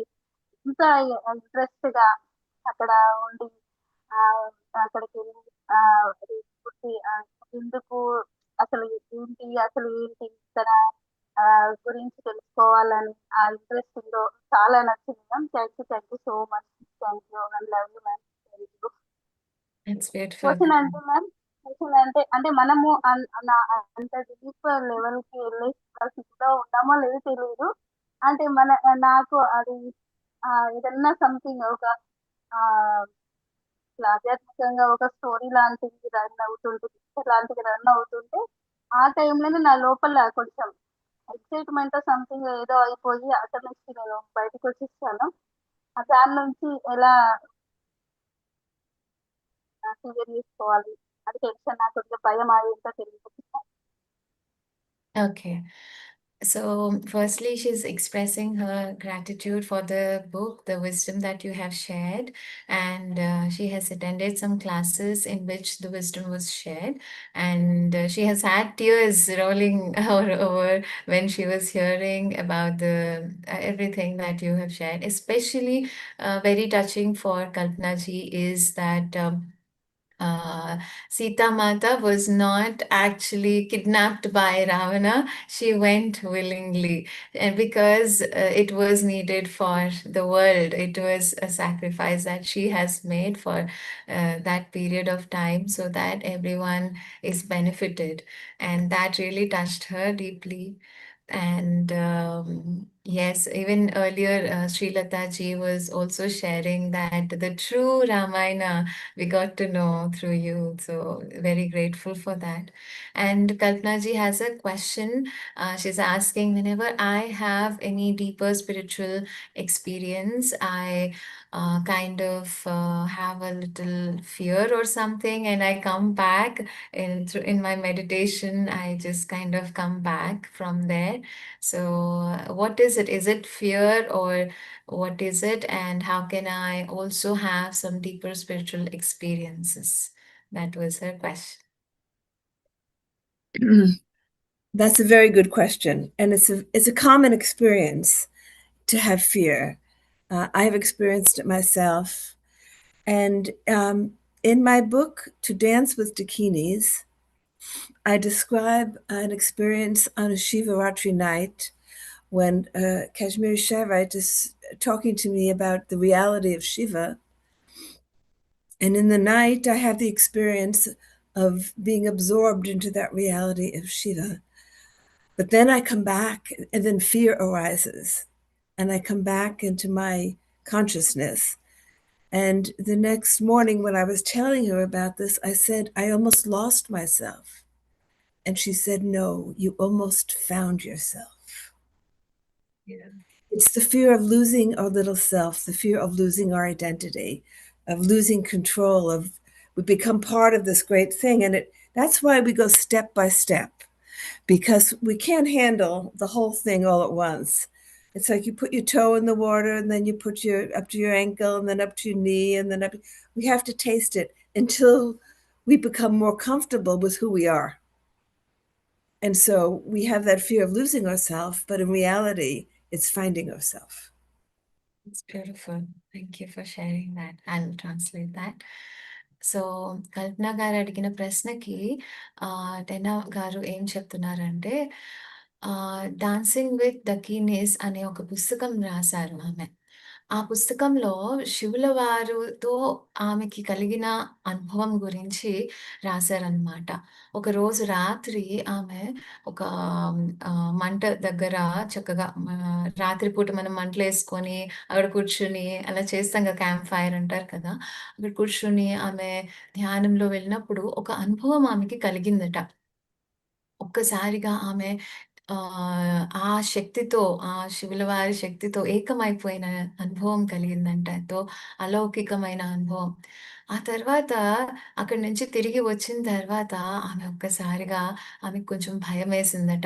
ఇంత ఇంట్రెస్ట్ గా అక్కడ ఉండి అక్కడికి వెళ్ళి అది పుట్టి ఎందుకు అసలు ఏంటి తన గురించి తెలుసుకోవాలని ఆ ఇంట్రెస్టింగ్ లో చాలా నచ్చింది ma'am. Thank you so much. Thank you and love you ma'am. It's beautiful. Question అంటే మ్యామ్, క్వశ్చన్ అంటే మనము అంత డీప్ లెవెల్ కి వెళ్ళే స్థితిలో ఉన్నామో లేదో తెలియదు. అంటే నాకు అది ఏదన్నా సంథింగ్ ఒక ఆధ్యాత్మికంగా ఒక స్టోరీ లాంటిది రన్ అవుతుంటే ఆ టైంలోనే నా లోపల కొంచెం ఎక్సైట్మెంట్ సంథింగ్ ఏదో అయిపోయి అక్కడి నుంచి నేను బయటకు వచ్చేస్తాను. దాని నుంచి ఎలా క్లియర్ చేసుకోవాలి అది టెన్షన్, నాకు కొద్దిగా భయం ఏంటో తెలియదు. Okay. So, firstly, she's expressing her gratitude for the book, the wisdom that you have shared, and she has attended some classes in which the wisdom was shared, and she has had tears rolling over when she was hearing about the everything that you have shared. Especially, very touching for Kalpana ji is that. Sita Mata was not actually kidnapped by Ravana. She went willingly, and because it was needed for the world. It was a sacrifice that she has made for that period of time so that everyone is benefited. And that really touched her deeply. And yes, even earlier, Srilata ji was also sharing that the true Ramayana we got to know through you. So, very grateful for that. And Kalpana ji has a question. She's asking, whenever I have any deeper spiritual experience, I kind of have a little fear or something, and I come back in my meditation. I just kind of come back from there. So, what is it? Is it fear or what is it? And how can I also have some deeper spiritual experiences? That was her question. That's a very good question, and it's a common experience to have fear. I have experienced it myself, and in my book, To Dance with Dakinis, I describe an experience on a Shivaratri night when Kashmiri Shaivite is talking to me about the reality of Shiva. And in the night, I have the experience of being absorbed into that reality of Shiva. But then I come back, and then fear arises, and I come back into my consciousness. And the next morning, when I was telling her about this, I said, I almost lost myself. And she said, no, you almost found yourself. Yeah. It's the fear of losing our little self, the fear of losing our identity, of losing control, of we become part of this great thing. And that's why we go step by step, because we can't handle the whole thing all at once. It's like you put your toe in the water, and then you put your up to your ankle, and then up to your knee, and then up. We have to taste it until we become more comfortable with who we are. And so we have that fear of losing ourselves, but in reality, it's finding ourselves. It's beautiful. Thank you for sharing that. I'll translate that. So Kalpana garu అడిగిన ప్రశ్నకి డెనా గారు ఏం చెప్తున్నారంటే dancing with దకీనిస్ అనే ఒక పుస్తకం రాశారు ఆమె. ఆ పుస్తకంలో శివుల వారుతో ఆమెకి కలిగిన అనుభవం గురించి రాశారనమాట. ఒకరోజు రాత్రి ఆమె ఒక మంట దగ్గర చక్కగా రాత్రిపూట మనం మంటలేసుకొని అక్కడ కూర్చుని అలా చేస్తాం కదా! క్యాంప్ ఫైర్ అంటారు కదా! అక్కడ కూర్చుని ఆమె ధ్యానంలో వెళ్ళినప్పుడు ఒక అనుభవం ఆమెకి కలిగిందట. ఒక్కసారిగా ఆమె ఆ శక్తితో, ఆ శివుల వారి శక్తితో ఏకమైపోయిన అనుభవం కలిగిందంట. ఎంతో అలౌకికమైన అనుభవం. ఆ తర్వాత అక్కడి నుంచి తిరిగి వచ్చిన తర్వాత ఆమె ఒక్కసారిగా ఆమెకు కొంచెం భయమేసిందట.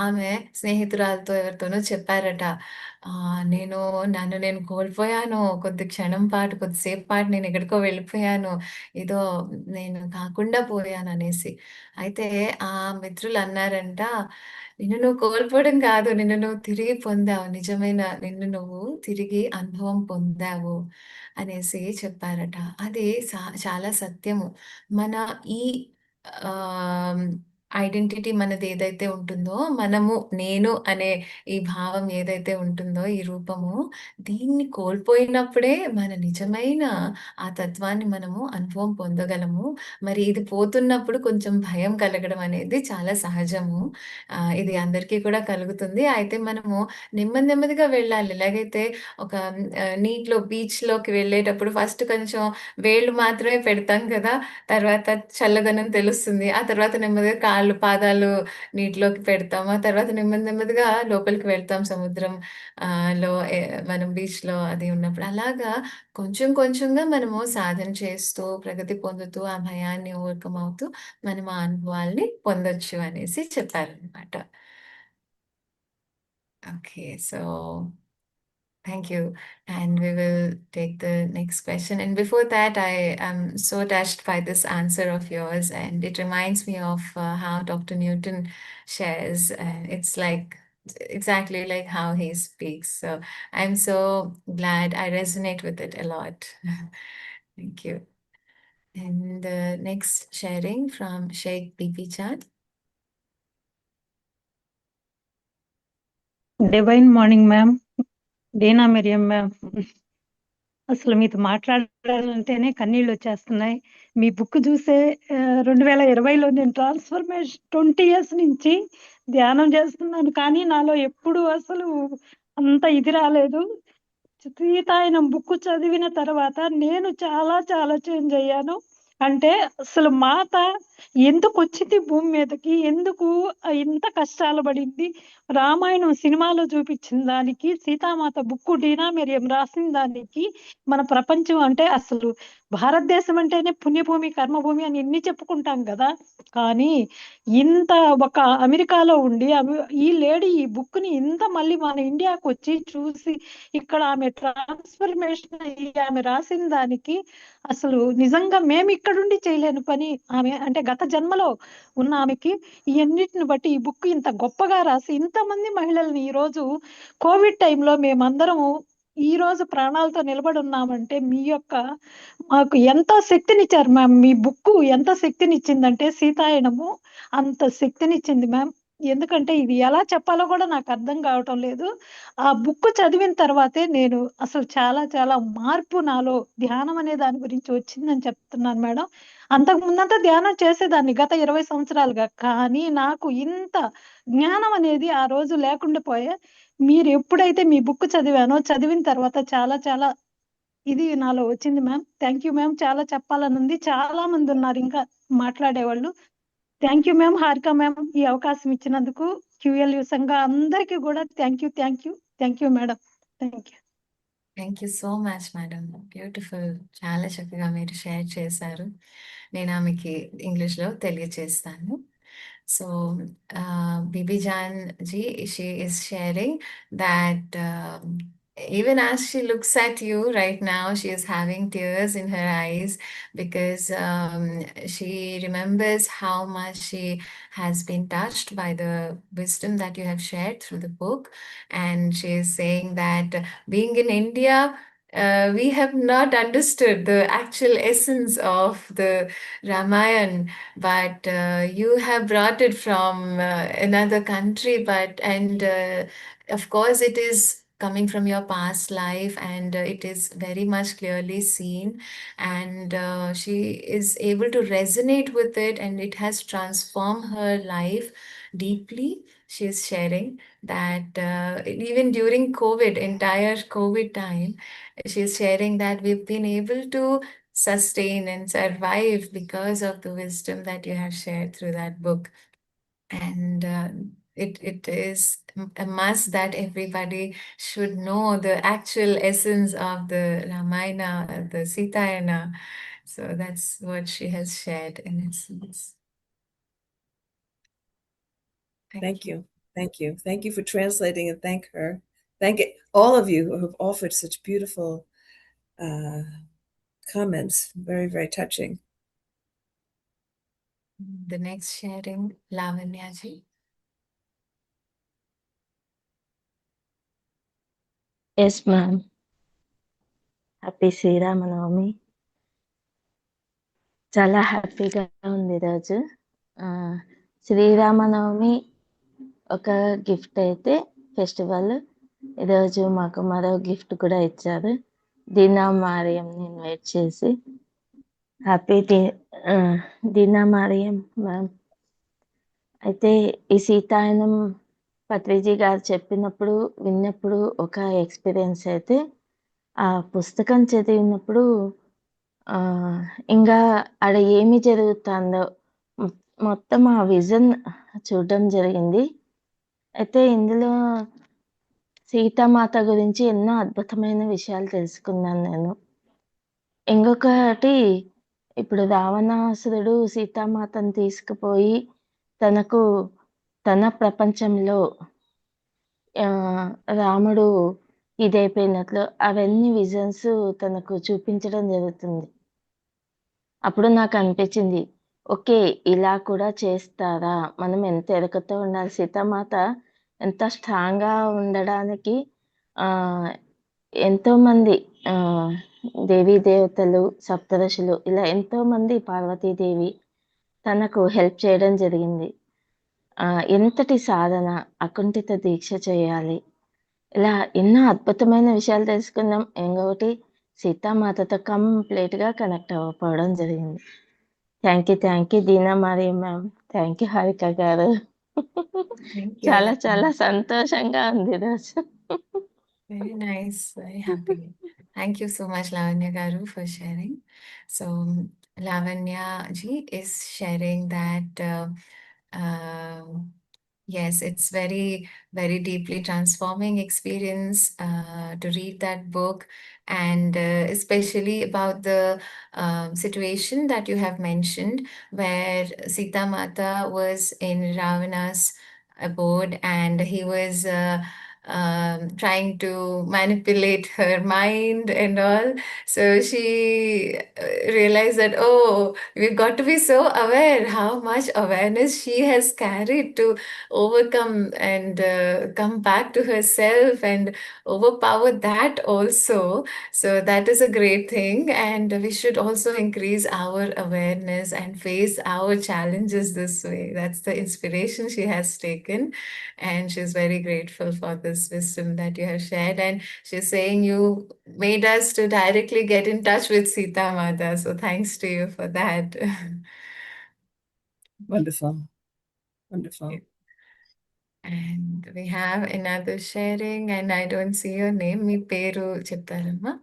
ఆమె స్నేహితురాలతో ఎవరితోనో చెప్పారట. నేను నన్ను నేను కోల్పోయాను. కొద్ది క్షణం పాటు, కొద్దిసేపు పాటు నేను ఎక్కడికో వెళ్ళిపోయాను. ఏదో నేను కాకుండా పోయాననేసి. అయితే ఆ మిత్రులన్నారంట, నిన్ను నువ్వు కోల్పోవడం కాదు. నిన్ను నువ్వు తిరిగి పొందావు. నిజమైన నిన్ను నువ్వు తిరిగి అనుభవం పొందావు అనేసి చెప్పారట. అది చాలా సత్యము. మన ఈ ఆహ్, ఐడెంటిటీ మనదేదైతే ఉంటుందో, మనము నేను అనే ఈ భావం ఏదైతే ఉంటుందో, ఈ రూపము, దీన్ని కోల్పోయినప్పుడే మన నిజమైన ఆ తత్వాన్ని మనము అనుభవం పొందగలము. మరి ఇది పోతున్నప్పుడు కొంచెం భయం కలగడం అనేది చాలా సహజము. ఇది అందరికీ కూడా కలుగుతుంది. అయితే మనము నెమ్మది నెమ్మదిగా వెళ్ళాలి. ఎలాగైతే ఒక నీటిలో బీచ్‌లోకి వెళ్ళేటప్పుడు ఫస్ట్ కొంచెం వేళ్ళు మాత్రమే పెడతాం కదా! తర్వాత చల్లదనం తెలుస్తుంది. ఆ తర్వాత నెమ్మదిగా కాళ్ళు, పాదాలు నీటిలోకి పెడతాం. ఆ తర్వాత నెమ్మది నెమ్మదిగా లోపలికి వెళ్తాం సముద్రం లో మనం బీచ్‌లో అది ఉన్నప్పుడు. అలాగా కొంచెం కొంచెంగా మనము సాధన చేస్తూ, ప్రగతి పొందుతూ, ఆ భయాన్ని ఓవర్‌కమ్ అవుతూ మనం ఆ అనుభవాల్ని పొందొచ్చు అనేసి చెప్పారనమాట. Okay. So thank you. And we will take the next question. And before that, I am so touched by this answer of yours. And it reminds me of how Dr. Newton shares. It's like exactly like how he speaks. So I'm so glad I resonate with it a lot. Thank you. And the next sharing from Sheikh BP Chan. Divine morning ma'am, Dena Merriam ma'am. అసలు మీతో మాట్లాడాలంటేనే కన్నీళ్ళు వచ్చేస్తున్నాయి. మీ book చూసే 2020లో నేను transformation 20 years నుంచి ధ్యానం చేస్తున్నాను. కానీ నాలో ఎప్పుడు అసలు అంత ఇది రాలేదు. సీతాయనం బుక్ చదివిన తర్వాత నేను చాలా చాలా చేంజ్ అయ్యాను. అంటే అసలు మాత ఎందుకొచ్చింది భూమి మీదకి? ఎందుకు ఇంత కష్టాలు పడింది? రామాయణం సినిమాలో చూపించిన దానికి, సీతామాత బుక్కు డీనా మెరియం రాసిన దానికి, మన ప్రపంచం అంటే అసలు భారతదేశం అంటేనే పుణ్యభూమి, కర్మభూమి అని ఎన్ని చెప్పుకుంటాం కదా! కానీ ఇంత ఒక అమెరికాలో ఉండి ఈ లేడీ ఈ బుక్‌ని ఇంత మళ్ళీ మన ఇండియాకొచ్చి చూసి ఇక్కడ ఆమె ట్రాన్స్‌ఫర్మేషన్ అయ్యి ఆమె రాసిన దానికి అసలు నిజంగా మేమిక్కడుండి చేయలేని పని ఆమె అంటే గత జన్మలో ఉన్న ఆమెకి ఇయన్నిటిని బట్టి ఈ బుక్ ఇంత గొప్పగా రాసి ఇంతమంది మహిళల్ని ఈరోజు కోవిడ్ టైంలో మేమందరము ఈరోజు ప్రాణాలతో నిలబడున్నామంటే మీ యొక్క మాకు ఎంతో శక్తినిచ్చారు మ్యామ్. మీ బుక్కు ఎంత శక్తినిచ్చిందంటే సీతాయనము అంత శక్తినిచ్చింది మ్యామ్. ఎందుకంటే ఇది ఎలా చెప్పాలో కూడా నాకు అర్థం కావటం లేదు. ఆ బుక్ చదివిన తర్వాతే నేను అసలు చాలా చాలా మార్పు నాలో ధ్యానం అనే దాని గురించి వచ్చిందని చెప్తున్నాను మేడం. అంతకు ముందంతా ధ్యానం చేసేదాన్ని గత 20 సంవత్సరాలుగా. కానీ నాకు ఇంత జ్ఞానం అనేది ఆ రోజు లేకుండా పోయే. మీరు ఎప్పుడైతే మీ బుక్ చదివానో చదివిన తర్వాత చాలా చాలా ఇది నాలో వచ్చింది మ్యామ్. Thank you ma'am. చాలా చెప్పాలనుంది. చాలా మంది ఉన్నారు ఇంకా మాట్లాడేవాళ్ళు. Thank you ma'am. Harika ma'am ఈ అవకాశం ఇచ్చినందుకు క్యూఎల్యూ సంఘ అందరికీ కూడా thank you. Thank you. Thank you madam. Thank you. Thank you so much madam. Beautiful. చాలా చక్కగా మీరు షేర్ చేశారు. నేను ఆమెకి ఇంగ్లీష్‌లో తెలియచేస్తాను. So, Bibi Jan ji, she is sharing that even as she looks at you right now, she is having tears in her eyes because she remembers how much she has been touched by the wisdom that you have shared through the book. And she is saying that being in India, we have not understood the actual essence of the Ramayana, but you have brought it from another country, of course it is coming from your past life, and it is very much clearly seen, and she is able to resonate with it, and it has transformed her life deeply. She is sharing that even during COVID, entire COVID time, she is sharing that we've been able to sustain and survive because of the wisdom that you have shared through that book. And it is a must that everybody should know the actual essence of the Ramayana, the Sitayana. So that's what she has shared in essence. Thank you. Thank you. Thank you for translating, and thank her. Thank all of you who have offered such beautiful comments. Very, very touching. The next sharing, Lavanya ji. Yes, ma'am. Happy Sriraama Navami. చాలా హ్యాపీగా ఉంది ఈరోజు. శ్రీరామనవమి ఒక gift అయితే festival. ఈరోజు మాకు మరో gift కూడా ఇచ్చారు. దీనా మారియంని ఇన్వైట్ చేసి. హ్యాపీ దీనా మారియం మ్యామ్. అయితే ఈ సీతాయనం పత్రిజీ గారు చెప్పినప్పుడు విన్నప్పుడు ఒక ఎక్స్పీరియన్స్ అయితే, ఆ పుస్తకం చదివినప్పుడు ఇంకా ఆడ ఏమి జరుగుతుందో మొత్తం ఆ విజన్ చూడడం జరిగింది. అయితే ఇందులో సీతామాత గురించి ఎన్నో అద్భుతమైన విషయాలు తెలుసుకున్నాను నేను. ఇంకొకటి, ఇప్పుడు రావణాసురుడు సీతామాతను తీసుకుపోయి తన ప్రపంచంలో రాముడు ఇదైపోయినట్లు అవన్నీ విజన్స్ తనకు చూపించడం జరుగుతుంది. అప్పుడు నాకు అనిపించింది, ఓకే, ఇలా కూడా చేస్తారా? మనం ఎంత ఎరుకతో ఉండాలి. సీతామాత ఎంత స్ట్రాంగ్గా ఉండడానికి ఎంతోమంది దేవీ దేవతలు, సప్తఋషులు, ఇలా ఎంతోమంది, పార్వతీదేవి తనకు హెల్ప్ చేయడం జరిగింది. ఎంతటి సాధన, అకుంఠిత దీక్ష చేయాలి, ఇలా ఎన్నో అద్భుతమైన విషయాలు తెలుసుకున్నాం. ఇంకొకటి, సీతామాతతో కంప్లీట్గా కనెక్ట్ అవ్వకపోవడం జరిగింది. Thank you Dena Merriam ma'am. Thank you Harika garu. చాలా చాలా సంతోషంగా ఉంది ఈరోజు. Very nice, very happy. Thank you so much, Lavanya Garu, for sharing. So, Lavanya ji is sharing that yes, it's very, very deeply transforming experience to read that book, and especially about the situation that you have mentioned, where Sita Mata was in Ravana's abode and he was trying to manipulate her mind and all. So she realized that, oh, we've got to be so aware how much awareness she has carried to overcome and come back to herself and overpower that also. So that is a great thing, and we should also increase our awareness and face our challenges this way. That's the inspiration she has taken, and she's very grateful for this wisdom that you have shared. And she's saying you made us to directly get in touch with Sita Mata, so thanks to you for that. Wonderful. Wonderful. And we have another sharing, and I don't see your name. మీ పేరు చెప్తారమ్మా?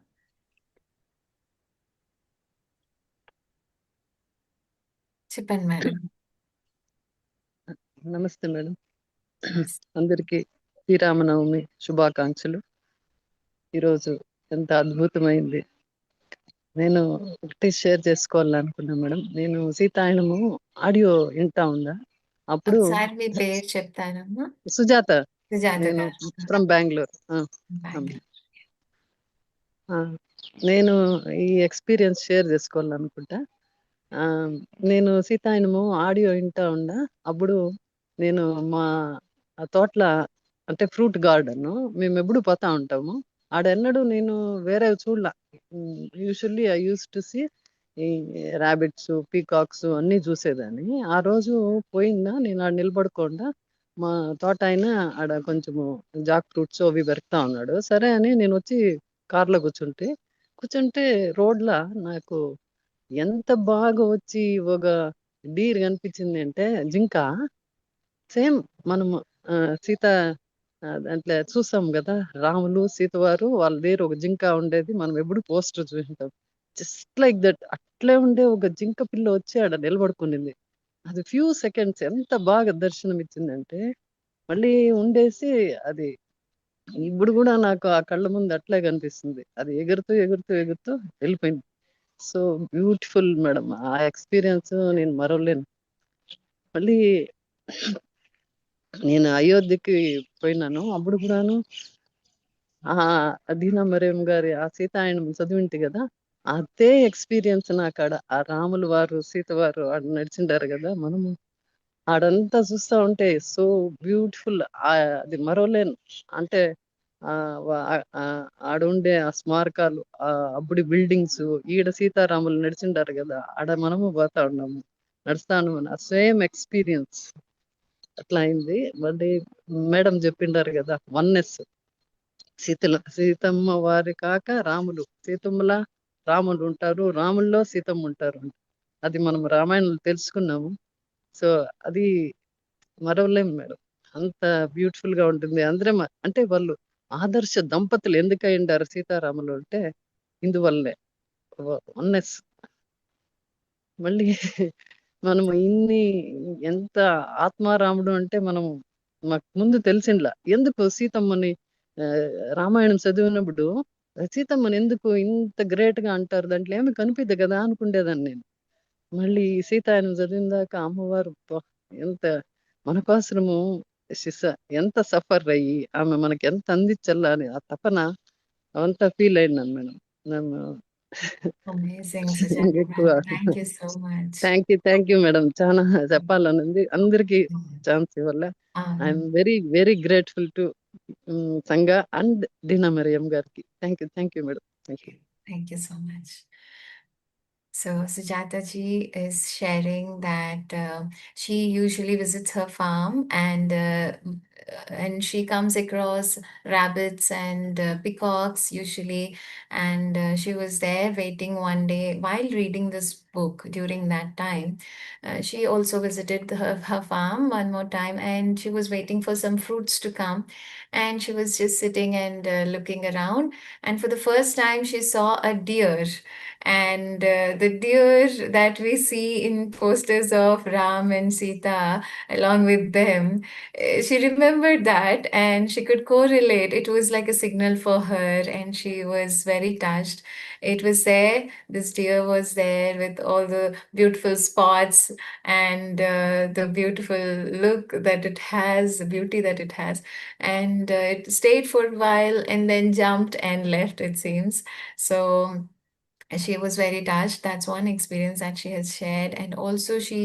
చెప్పండి madam. నమస్తే madam. అందరికీ శ్రీరామనవమి శుభాకాంక్షలు. ఈరోజు ఎంత అద్భుతమైంది. నేను ఒకటి share చేసుకోవాలనుకున్నా madam. నేను సీతాయనము ఆడియో వింటా ఉందా, అప్పుడు ఒకసారి మీ పేరు చెప్తారమ్మా? సుజాత. సుజాత నేను గారు. ఫ్రమ్ బెంగళూరు. Bangla. నేను ఈ ఎక్స్పీరియన్స్ షేర్ చేసుకోవాలనుకుంటా. నేను సీతాయనము ఆడియో వింటా ఉండా, అప్పుడు నేను మా తోటల, అంటే ఫ్రూట్ గార్డెన్, మేము ఎప్పుడు పోతా ఉంటాము. ఆడెన్నడూ నేను వేరే చూడలా. Usually I use to see ఈ ర్యాబిట్స్, పీకాక్స్ అన్నీ చూసేదాన్ని. ఆ రోజు పోయిందా, నేను ఆడ నిలబడకుండా మా తోట ఆయన ఆడ కొంచెము జాక్ ఫ్రూట్స్ అవి పెడతా ఉన్నాడు. సరే అని నేను వచ్చి కార్లో కూర్చుంటే రోడ్ల నాకు ఎంత బాగా వచ్చి ఒక డీర్ కనిపించింది అంటే, జింక. సేమ్ మనము సీత దాంట్లో చూసాం కదా, రాములు సీత వారు వాళ్ళ దగ్గర ఒక జింక ఉండేది, మనం ఎప్పుడు పోస్టర్ చూసింటాం. జస్ట్ లైక్ దట్, అట్లే ఉండే ఒక జింక పిల్ల వచ్చి ఆడ నిలబడుకునింది. అది ఫ్యూ సెకండ్స్ ఎంత బాగా దర్శనం ఇచ్చిందంటే, మళ్ళీ ఉండేసి అది ఇప్పుడు కూడా నాకు ఆ కళ్ళ ముందు అట్లే కనిపిస్తుంది. అది ఎగురుతూ ఎగురుతూ ఎగురుతూ వెళ్ళిపోయింది. So beautiful madam. ఆ ఎక్స్పీరియన్స్ నేను మరవలేను. మళ్ళీ నేను అయోధ్యకి పోయినాను. అప్పుడు కూడాను దీనా మరియం గారి ఆ సీతాయనం చదివింటి కదా, అదే ఎక్స్పీరియన్స్ నాకాడ. ఆ రాములు వారు సీత వారు ఆడ నడిచిండారు కదా మనము, ఆడంతా చూస్తా ఉంటే సో బ్యూటిఫుల్. అది మరవలేను. అంటే ఆడుండే ఆ స్మారకాలు, అప్పుడు బిల్డింగ్స్, ఈడ సీతారాములు నడిచిండారు కదా, ఆడ మనము పోతా ఉన్నాము, నడుస్తా ఉన్నాము. సేమ్ ఎక్స్పీరియన్స్ అట్లా అయింది. మళ్ళీ మేడం చెప్పిండారు కదా వన్నెస్, సీతమ్మ వారి కాక రాములు, సీతమ్మల రాములు ఉంటారు, రాముల్లో సీతమ్మ ఉంటారు. అది మనం రామాయణంలో తెలుసుకున్నాము. సో అది మరవలేం మేడం. అంత బ్యూటిఫుల్ గా ఉంటుంది. అందరం అంటే వాళ్ళు ఆదర్శ దంపతులు ఎందుకు అయిండారు సీతారాములు అంటే ఇందువల్లనే వన్నెస్. మళ్ళీ మనము ఎంత ఆత్మారాముడు అంటే మనము మాకు ముందు తెలిసిండ్లా ఎందుకు సీతమ్మని రామాయణం చదివినప్పుడు సీతమ్మని ఎందుకు ఇంత గ్రేట్ గా అంటారు, దాంట్లో ఏమి కనిపిద్దు కదా అనుకుండేదాన్ని నేను. మళ్ళీ సీతాయనం చదివిన దాకా అమ్మవారు ఎంత మన కోసము ఎంత సఫర్ అయ్యి ఆమె మనకి ఎంత అందించల్లా అని ఆ తపన అవంతా ఫీల్ అయినాను మేడం. నన్ను Amazing, Sajjana ఎక్కువ ma'am. Thank you so much. Thank you madam. చాలా చెప్పాలనుంది అందరికి ఛాన్స్ ఇవ్వాల. I'm very very grateful to సంఘ అండ్ డీనా మరియం గారికి. Thank you madam. Thank you so much. So Sujata ji is sharing that she usually visits her farm and she comes across rabbits and peacocks usually, and she was there waiting one day while reading this book. During that time, she also visited her farm one more time, and she was waiting for some fruits to come, and she was just sitting and looking around, and for the first time she saw a deer. And the deer that we see in posters of Ram and Sita along with them, she remembered that and she could correlate. It was like a signal for her, and she was very touched. It was there, this deer was there with all the beautiful spots and the beautiful look that it has, the beauty that it has. And it stayed for a while and then jumped and left, it seems. So she was very touched. That's one experience that she has shared. And also, she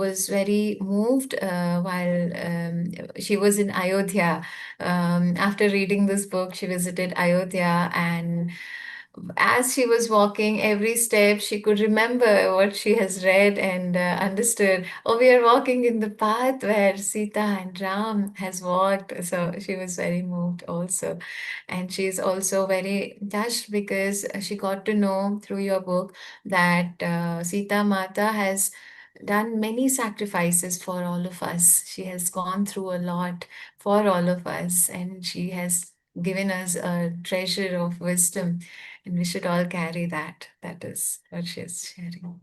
was very moved while she was in Ayodhya. After reading this book, she visited Ayodhya, and as she was walking, every step she could remember what she has read and understood. Oh, we are walking in the path where Sita and Ram has walked. So she was very moved also. And she's also very touched because she got to know through your book that Sita Mata has done many sacrifices for all of us. She has gone through a lot for all of us, and she has given us a treasure of wisdom, and we should all carry that. That is what she is sharing.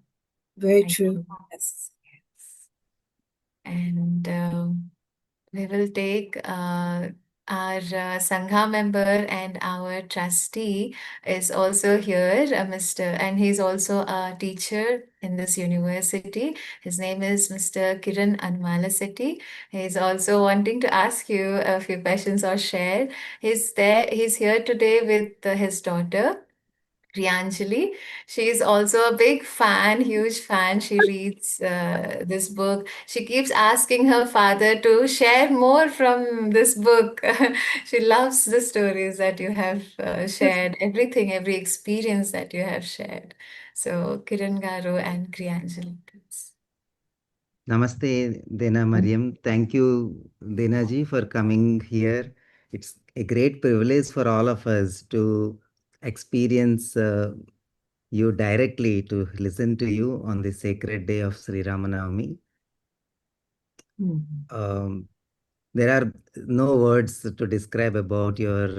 Very Thank true. you. Yes. Yes. And we will take our Sangha member and our trustee is also here, and he's also a teacher in this university. His name is Mr. Kiran Anmalasetti. He's also wanting to ask you a few questions or share. He's here today with his daughter. Priyanjali. She is also a big fan, huge fan. She reads this book. She keeps asking her father to share more from this book. She loves the stories that you have shared, everything, every experience that you have shared. So, Kiran Garu and Priyanjali, please. Namaste, Dena Merriam. Thank you, Dena ji, for coming here. It's a great privilege for all of us to experience you directly, to listen to you on the sacred day of Sri Navami. There are no words to describe about your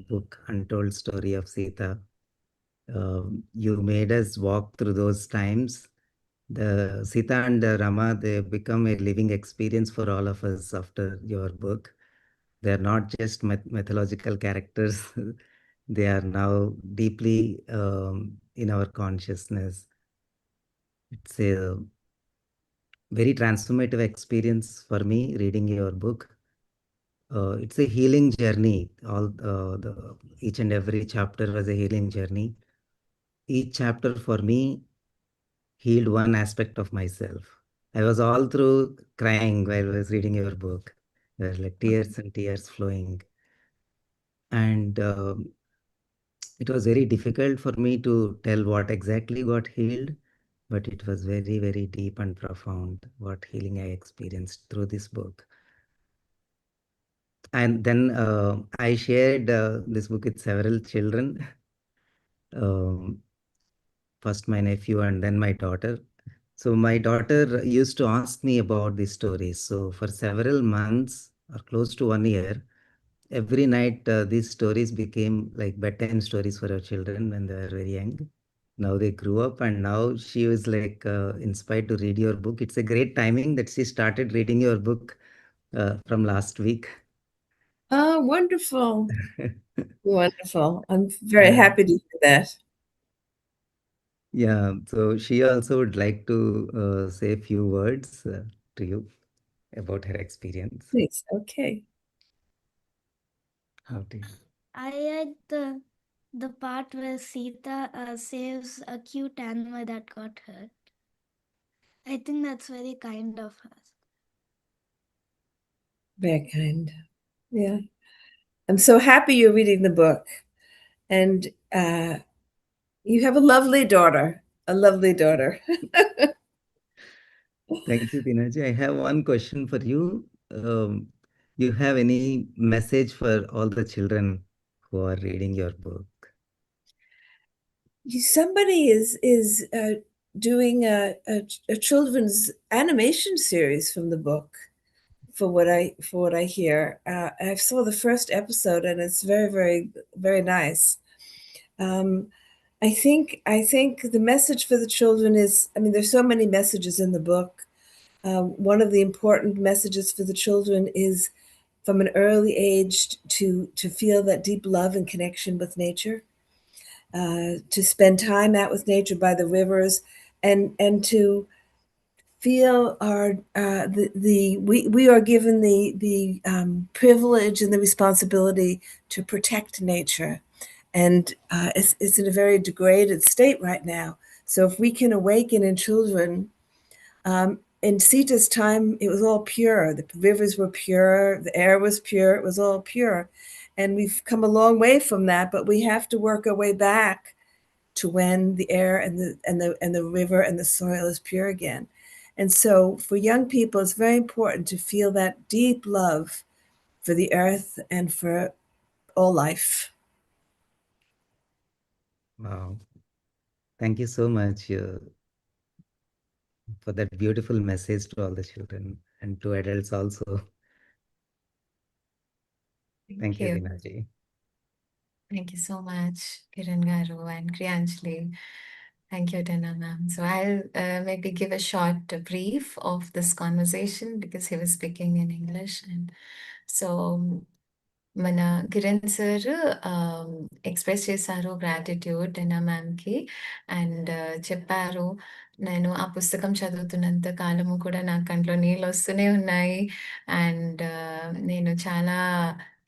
book, Untold Story of Sita. You made us walk through those times. The Sita and Rama, they become a living experience for all of us after your book. They are not just mythological characters. They are now deeply in our consciousness. It's a very transformative experience for me reading your book. It's a healing journey. Each and every chapter was a healing journey. Each chapter for me healed one aspect of myself. I was all through crying while I was reading your book. There were like tears and tears flowing. And it was very difficult for me to tell what exactly got healed, but it was very, very deep and profound what healing I experienced through this book. And then I shared this book with several children. Um, First my nephew and then my daughter. So my daughter used to ask me about these stories. So for several months or close to 1 year, every night these stories became like bedtime stories for our children when they were very young. Now they grew up and now she was like inspired to read your book. It's a great timing that she started reading your book from last week. Oh, wonderful. Wonderful. I'm very happy to hear that. Yeah, so she also would like to say a few words to you about her experience. Please. Okay. How do you? I like the part where Sita saves a cute animal that got hurt. I think that's very kind of her. Very kind. Yeah. I'm so happy you're reading the book. And you have a lovely daughter. A lovely daughter. Thank you, Dinaji. I have one question for you. You have any message for all the children who are reading your book? Somebody is doing a children's animation series from the book. For what I hear, I saw the first episode and it's very, very, very nice. I think the message for the children is, I mean, there's so many messages in the book. One of the important messages for the children is from an early age to feel that deep love and connection with nature, to spend time out with nature by the rivers, and to feel our we are given the privilege and the responsibility to protect nature, and it's in a very degraded state right now. So if we can awaken in children, in Sita's time, it was all pure. The rivers were pure, the air was pure, it was all pure, and we've come a long way from that. But we have to work our way back to when the air and the river and the soil is pure again. And so for young people, it's very important to feel that deep love for the earth and for all life. Wow. Thank you so much for that beautiful message to all the children and to adults also. Thank you, you. Dinaji. Thank you so much, Kiran Garu and Kriyanjali. Thank you, Dena ma'am. So I'll maybe give a short brief of this conversation because he was speaking in English. And so మన Kiran sir express చేశారు gratitude డెనా మ్యామ్‌కి. And చెప్పారు, నేను ఆ పుస్తకం చదువుతున్నంత కాలము కూడా నా కంట్లో నీళ్ళొస్తూనే ఉన్నాయి. అండ్ నేను చాలా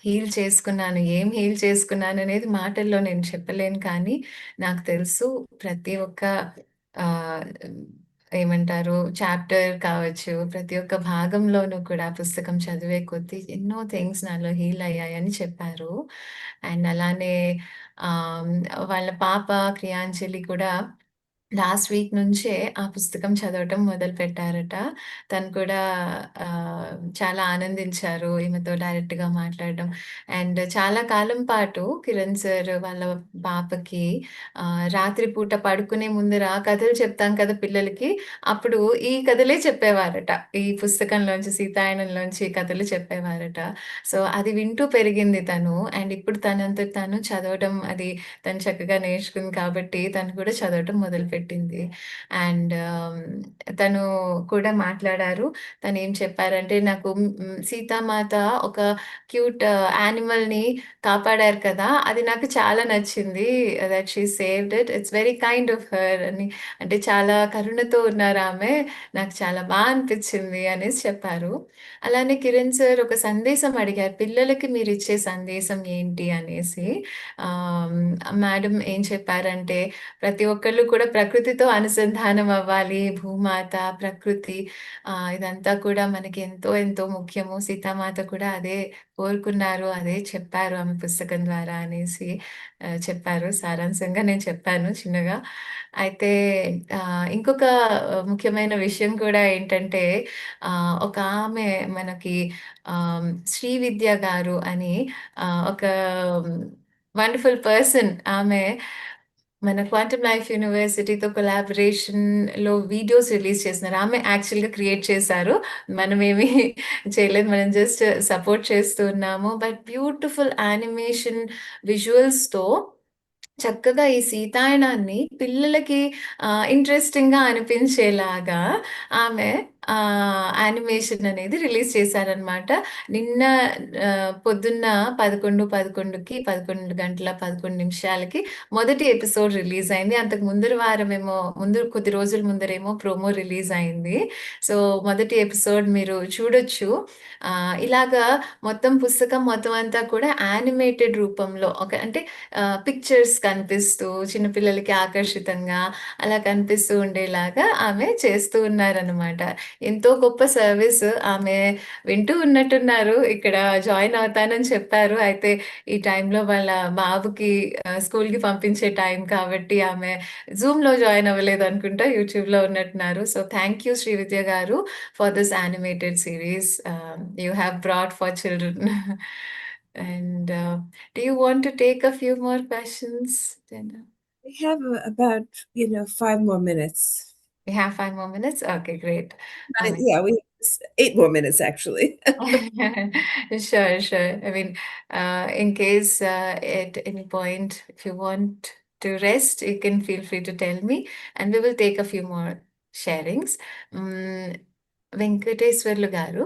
హీల్ చేసుకున్నాను. ఏం హీల్ చేసుకున్నాననేది మాటల్లో నేను చెప్పలేను కానీ, నాకు తెలుసు ప్రతి ఒక్క ఆహ్, ఏమంటారు చాప్టర్ కావచ్చు, ప్రతి ఒక్క భాగంలోనూ కూడా పుస్తకం చదివే కొద్దీ ఎన్నో థింగ్స్ నాలో హీల్ అయ్యాయని చెప్పారు. అండ్ అలానే ఆహ్, వాళ్ళ పాప క్రియాంజలి కూడా లాస్ట్ వీక్ నుంచే ఆ పుస్తకం చదవటం మొదలుపెట్టారట. తను కూడా చాలా ఆనందించారు ఈమెతో డైరెక్ట్‌గా మాట్లాడడం. అండ్ చాలా కాలం పాటు కిరణ్ సార్ వాళ్ళ పాపకి రాత్రి పూట పడుకునే ముందర కథలు చెప్తాం కదా పిల్లలకి, అప్పుడు ఈ కథలే చెప్పేవారట. ఈ పుస్తకంలోంచి సీతాయనంలోంచి కథలు చెప్పేవారట. సో, అది వింటూ పెరిగింది తను. అండ్ ఇప్పుడు తనంతట తాను చదవడం అది తను చక్కగా నేర్చుకుంది కాబట్టి తను కూడా చదవటం మొదలుపెట్టింది. పెట్టింది. అండ్ తను కూడా మాట్లాడారు. తనేం చెప్పారంటే, నాకు సీతామాత ఒక క్యూట్ యానిమల్‌ని కాపాడారు కదా! అది నాకు చాలా నచ్చింది. That she saved it. It's very kind of her అని. అంటే చాలా కరుణతో ఉన్నారామె. నాకు చాలా అనిపిచ్చింది అనేసి చెప్పారు. అలానే కిరణ్ సార్ ఒక సందేశం అడిగారు. పిల్లలకి మీరిచ్చే సందేశం ఏంటి అనేసి. ఆహ్, మేడం ఏం చెప్పారంటే, ప్రతి ఒక్కళ్ళు కూడా ప్రకృతితో అనుసంధానం అవ్వాలి. భూమాత, ప్రకృతి ఇదంతా కూడా మనకి ఎంతో ఎంతో ముఖ్యము. సీతామాత కూడా అదే కోరుకున్నారు. అదే చెప్పారు ఆమె పుస్తకం ద్వారా అనేసి చెప్పారు. సారాంశంగా నేను చెప్పాను చిన్నగా. అయితే ఇంకొక ముఖ్యమైన విషయం కూడా ఏంటంటే ఒక ఆమె మనకి శ్రీవిద్య గారు అని ఒక వండర్‌ఫుల్ పర్సన్ ఆమె మన క్వాంటమ్ లైఫ్ యూనివర్సిటీతో కొలాబరేషన్‌లో వీడియోస్ రిలీజ్ చేస్తున్నారు. ఆమె యాక్చువల్‌గా క్రియేట్ చేశారు. మనమేమి చేయలేదు. మనం జస్ట్ సపోర్ట్ చేస్తూ ఉన్నాము. బట్ బ్యూటిఫుల్ యానిమేషన్ విజువల్స్‌తో చక్కగా ఈ సీతాయనాన్ని పిల్లలకి ఇంట్రెస్టింగ్‌గా అనిపించేలాగా ఆమె యానిమేషన్ అనేది రిలీజ్ చేశారనమాట. నిన్న పొద్దున్న 11:11కి 11 గంటల 11 నిమిషాలకి మొదటి ఎపిసోడ్ రిలీజ్ అయింది. అంతకు ముందరి వారమేమో కొద్ది రోజుల ముందరేమో ప్రోమో రిలీజ్ అయింది. సో, మొదటి ఎపిసోడ్ మీరు చూడొచ్చు. ఇలాగా మొత్తం పుస్తకం మొత్తం అంతా కూడా యానిమేటెడ్ రూపంలో అంటే పిక్చర్స్ కనిపిస్తూ చిన్న పిల్లలకి ఆకర్షితంగా అలా కనిపిస్తూ ఉండేలాగా ఆమె చేస్తూ ఉన్నారనమాట. ఎంతో గొప్ప సర్విస్. ఆమె వింటూ ఉన్నట్టున్నారు. ఇక్కడ జాయిన్ అవుతానని చెప్పారు. అయితే ఈ టైంలో వాళ్ళ బాబుకి స్కూల్‌కి పంపించే టైం కాబట్టి ఆమె జూమ్‌లో జాయిన్ అవ్వలేదనుకుంటా. యూట్యూబ్‌లో ఉన్నట్టున్నారు. సో, థాంక్ యూ శ్రీవిద్య గారు for this animated series you have brought for children. And do you want to take a few more questions, Dena? We have about 5 more minutes. We have 5 more minutes? Okay, great. Yeah, we have 8 more minutes actually. Sure, sure. I mean, in case at any point if you want to rest, you can feel free to tell me, and we will take a few more sharings. Venkateswarlu garu.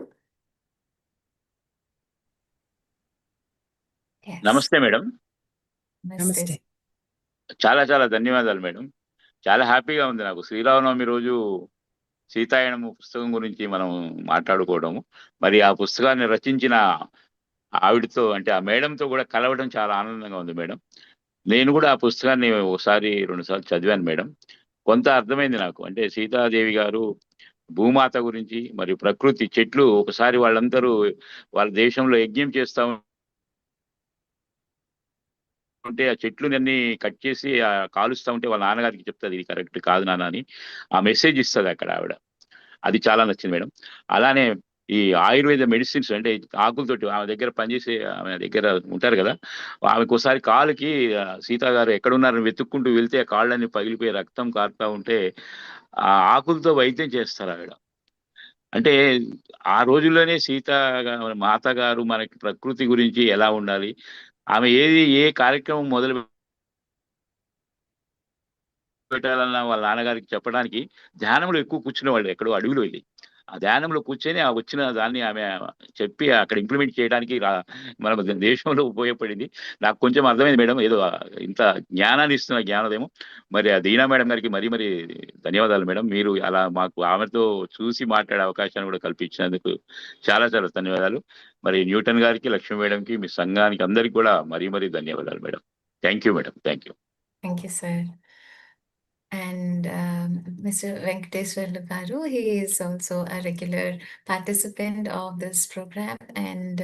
Yes. నమస్తే madam. Namaste. Namaste. చాలా చాలా ధన్యవాదాలు madam. చాలా హ్యాపీగా ఉంది నాకు. శ్రీరామనవమి రోజు సీతాయనము పుస్తకం గురించి మనం మాట్లాడుకోవడము. మరి ఆ పుస్తకాన్ని రచించిన ఆవిడతో అంటే ఆ మేడంతో కూడా కలవడం చాలా ఆనందంగా ఉంది మేడం. నేను కూడా ఆ పుస్తకాన్ని ఒకసారి 2 సార్లు చదివాను మేడం. కొంత అర్థమైంది నాకు. అంటే సీతాదేవి గారు భూమాత గురించి మరియు ప్రకృతి చెట్లు ఒకసారి వాళ్ళందరూ వాళ్ళ దేశంలో యజ్ఞం చేస్తా ఉంటే ఆ చెట్లునన్నీ కట్ చేసి కాలుస్తా ఉంటే వాళ్ళ నాన్నగారికి చెప్తది ఇది కరెక్ట్ కాదు నాన్న అని. ఆ మెసేజ్ ఇస్తది అక్కడ ఆవిడ. అది చాలా నచ్చింది మేడం. అలానే ఈ ఆయుర్వేద మెడిసిన్స్ అంటే ఆకులతోటి ఆమె దగ్గర పనిచేసే ఆమె దగ్గర ఉంటారు కదా! ఆమెకోసారి కాలుకి సీత గారు ఎక్కడున్నారని వెతుక్కుంటూ వెళ్తే ఆ కాళ్ళన్నీ పగిలిపోయి రక్తం కారుతా ఉంటే ఆ ఆకులతో వైద్యం చేస్తారావిడ. అంటే ఆ రోజుల్లోనే సీత మాత గారు మనకి ప్రకృతి గురించి ఎలా ఉండాలి, ఆమె ఏ కార్యక్రమం మొదలు పెట్టాలన్నా వాళ్ళ నాన్నగారికి చెప్పడానికి ధ్యానంలో ఎక్కువ కూర్చునేవాళ్ళు ఎక్కడో అడవిలో వెళ్ళి. ఆ ధ్యానంలో కూర్చొని ఆ వచ్చిన దాన్ని ఆమె చెప్పి అక్కడ ఇంప్లిమెంట్ చేయడానికి మన దేశంలో ఉపయోగపడింది. నాకు కొంచెం అర్థమైంది మేడం. ఏదో ఇంత జ్ఞానాన్ని ఇస్తున్న జ్ఞానోదయం. మరి ఆ దీనా మేడం గారికి మరీ ధన్యవాదాలు మేడం. మీరు అలా మాకు ఆమెతో చూసి మాట్లాడే అవకాశాన్ని కూడా కల్పించినందుకు చాలా చాలా ధన్యవాదాలు. మరి న్యూటన్ గారికి, లక్ష్మి మేడంకి, మీ సంఘానికి అందరికి కూడా మరీ ధన్యవాదాలు madam. Thank you madam. Thank you. Thank you, sir. And Mr. Venkateswarlu garu, he is also a regular participant of this program, and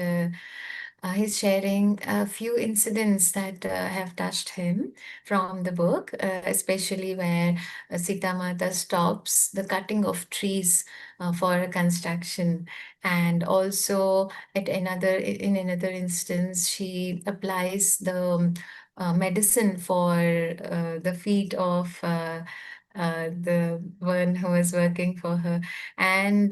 he's sharing a few incidents that have touched him from the book, especially where Sita Mata stops the cutting of trees for construction, and also in another instance, she applies the medicine for the feet of the one who was working for her. And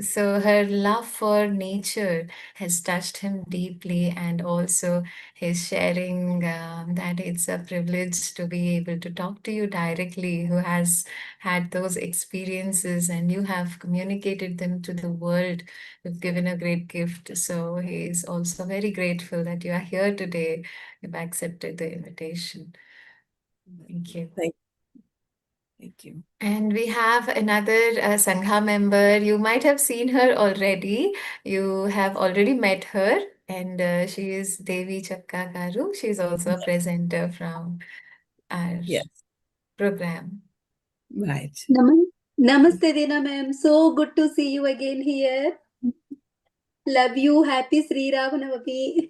so her love for nature has touched him deeply, and also his sharing that it's a privilege to be able to talk to you directly, who has had those experiences, and you have communicated them to the world. You've given a great gift. So he is also very grateful that you are here today. You've accepted the invitation. Thank you. Thank you. And we have another Sangha member. You might have seen her already. You have already met her, and she is Devi Chakka Garu. She is also a presenter from our Yes, program. right. Namaste, Dena ma'am. So good to see you again here. Love you. Happy Sri Rama Navami.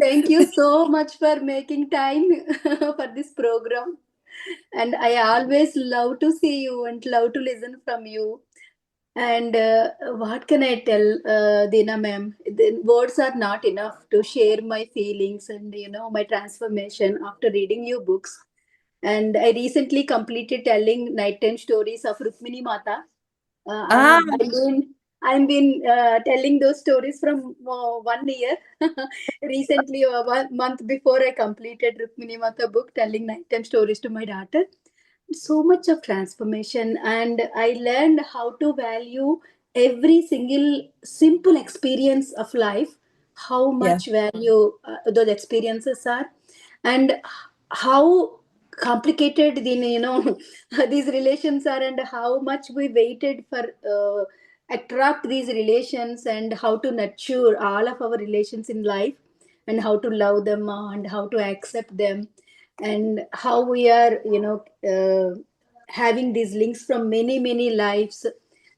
Thank you so much for making time for this program. And I always love to see you and love to listen from you. And what can I tell, Dena ma'am? The words are not enough to share my feelings and my transformation after reading your books. And I recently completed telling nighttime stories of Rukmini Mata. I've been telling those stories from 1 year. Recently, 1 month before I completed Rukmini Mata book, telling nighttime stories to my daughter. So much of transformation, and I learned how to value every single simple experience of life, how much value those experiences are, and how complicated these relations are, and how much we waited for attract these relations, and how to nurture all of our relations in life, and how to love them, and how to accept them, and how we are having these links from many lives,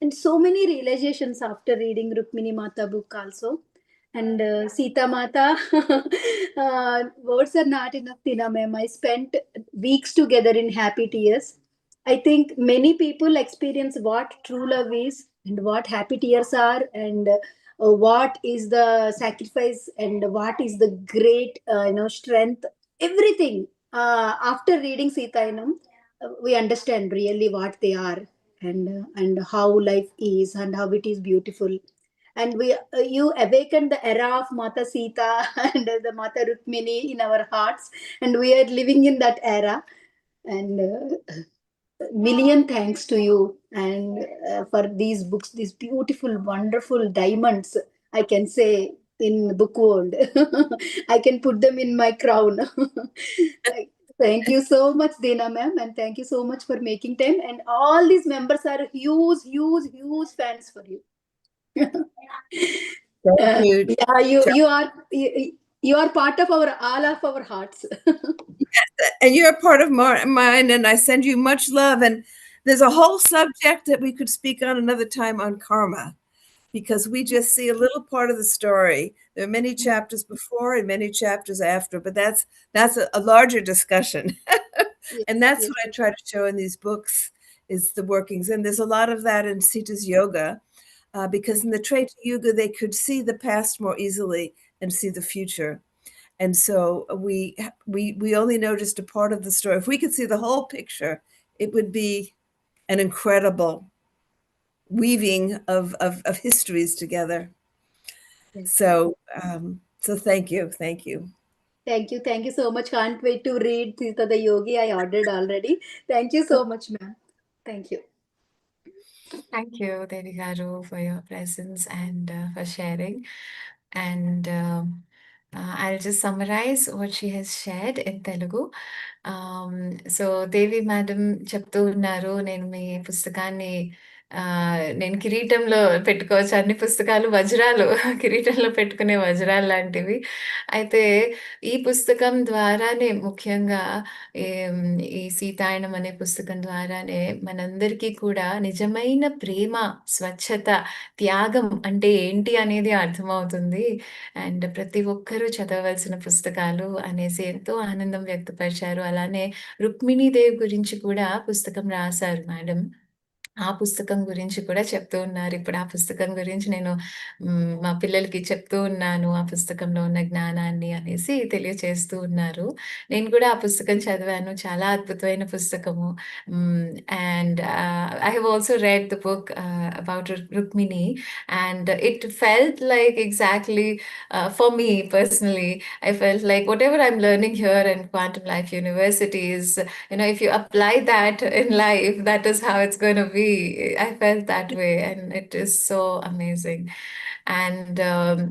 and so many realizations after reading Rukmini Mata book also. And Sita Mata, words are not enough, Tina ma'am. I spent weeks together in happy tears. I think many people experience what true love is, and what happy tears are, and what is the sacrifice, and what is the great strength, everything. After reading Sita, we understand really what they are, and how life is, and how it is beautiful. And we you awakened the era of Mata Sita and the Mata Rukmini in our hearts, and we are living in that era. And million thanks to you, and for these books, these beautiful, wonderful diamonds, I can say, in book world. I can put them in my crown. Thank you so much, Dena ma'am, and thank you so much for making time. And all these members are huge fans for you. Thank you. Yeah, you are part of all of our hearts. And you're a part of mine, and I send you much love. And there's a whole subject that we could speak on another time on karma, because we just see a little part of the story. There are many chapters before and many chapters after, but that's a larger discussion. And that's Yes. what I try to show in these books, is the workings. And there's a lot of that in Sita's yoga, because in the Treta Yuga, they could see the past more easily and see the future. And so we only noticed a part of the story. If we could see the whole picture, it would be an incredible weaving of histories together. So thank you. Thank you so much. Can't wait to read Sita the Yogi. I ordered already. Thank you so much, ma'am. Thank you. Thank you, Devi Garu, for your presence and for sharing. And I'll just summarize what she has shared in Telugu. So Devi madam చెప్తూ ఉన్నారు, నేను మీ పుస్తకాన్ని నేను కిరీటంలో పెట్టుకోవచ్చు, అన్ని పుస్తకాలు వజ్రాలు కిరీటంలో పెట్టుకునే వజ్రాలు లాంటివి. అయితే ఈ పుస్తకం ద్వారానే, ముఖ్యంగా ఈ సీతాయనం అనే పుస్తకం ద్వారానే మనందరికీ కూడా నిజమైన ప్రేమ, స్వచ్ఛత, త్యాగం అంటే ఏంటి అనేది అర్థమవుతుంది. అండ్ ప్రతి ఒక్కరూ చదవవలసిన పుస్తకాలు అనేసి ఎంతో ఆనందం వ్యక్తపరిచారు. అలానే రుక్మిణీదేవి గురించి కూడా పుస్తకం రాశారు మేడం. ఆ పుస్తకం గురించి కూడా చెప్తూ ఉన్నారు. ఇప్పుడు ఆ పుస్తకం గురించి నేను మా పిల్లలకి చెప్తూ ఉన్నాను. ఆ పుస్తకంలో ఉన్న జ్ఞానాన్ని అనేసి తెలియచేస్తూ ఉన్నారు. నేను కూడా ఆ పుస్తకం చదివాను. చాలా అద్భుతమైన పుస్తకము. And I have also read the book about Rukmini, and it felt like exactly for me personally, I felt like whatever I'm learning here in Quantum Life University is, if you apply that in life, that is how it's going to be. I felt that way, and it is so amazing. And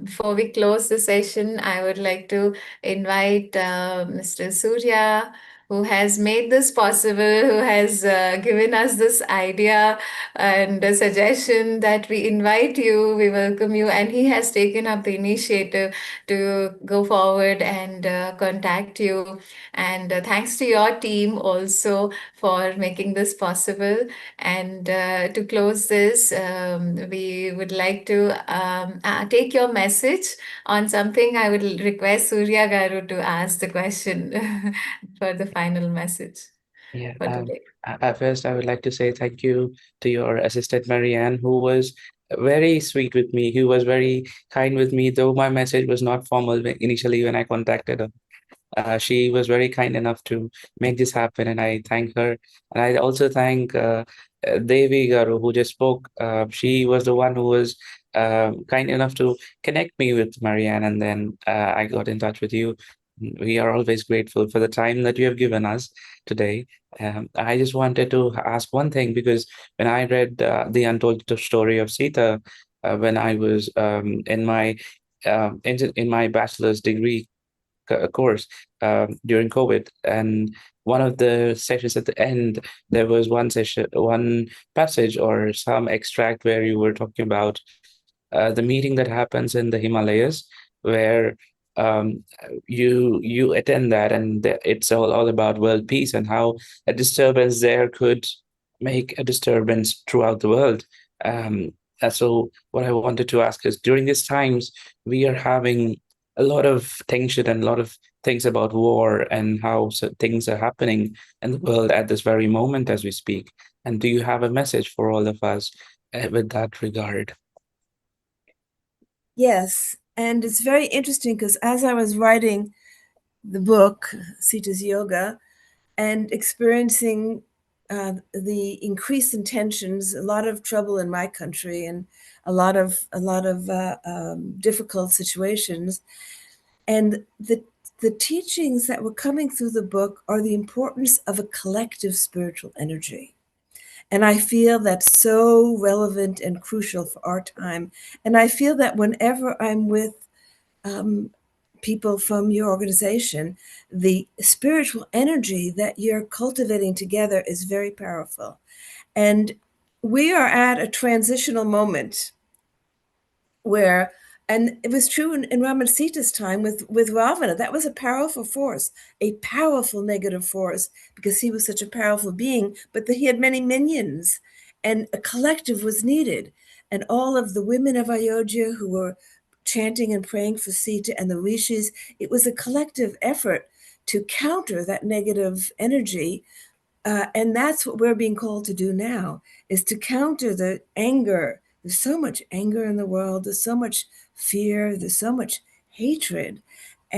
before we close the session, I would like to invite Mr. Surya, who has made this possible, who has given us this idea and a suggestion that we invite you, we welcome you, and he has taken up the initiative to go forward and contact you. And thanks to your team also for making this possible. And to close this, we would like to take your message on something. I would request Surya Garu to ask the question for the final message Yeah, for today. at first, I would like to say thank you to your assistant, Marianne, who was very sweet with me. He was very kind with me, though my message was not formal initially when I contacted her. She was very kind enough to make this happen, and I thank her. And I also thank Devi Garu, who just spoke. She was the one who was kind enough to connect me with Marianne, and then I got in touch with you. We are always grateful for the time that you have given us today. I just wanted to ask one thing, because when I read the untold story of Sita, when I was in my bachelor's degree course during COVID, and one of the sessions at the end, there was one passage or some extract where you were talking about the meeting that happens in the Himalayas, where you attend that, and it's all about world peace and how a disturbance there could make a disturbance throughout the world. So what I wanted to ask is, during these times, we are having a lot of tension and a lot of things about war and how things are happening in the world at this very moment as we speak. And do you have a message for all of us with that regard? Yes, and it's very interesting because as I was writing the book, Sita's Yoga, and experiencing the increase in tensions, a lot of trouble in my country, and a lot of difficult situations, and the teachings that were coming through the book are the importance of a collective spiritual energy. And I feel that's so relevant and crucial for our time. And I feel that whenever I'm with people from your organization, the spiritual energy that you're cultivating together is very powerful. And we are at a transitional moment where, and it was true in Rama and Sita's time with Ravana, that was a powerful force, a powerful negative force, because he was such a powerful being, but that he had many minions, and a collective was needed. And all of the women of Ayodhya who were chanting and praying for Sita, and the rishis, it was a collective effort to counter that negative energy. And that's what we're being called to do now, is to counter the anger. There's so much anger in the world. There's so much fear. There's so much hatred.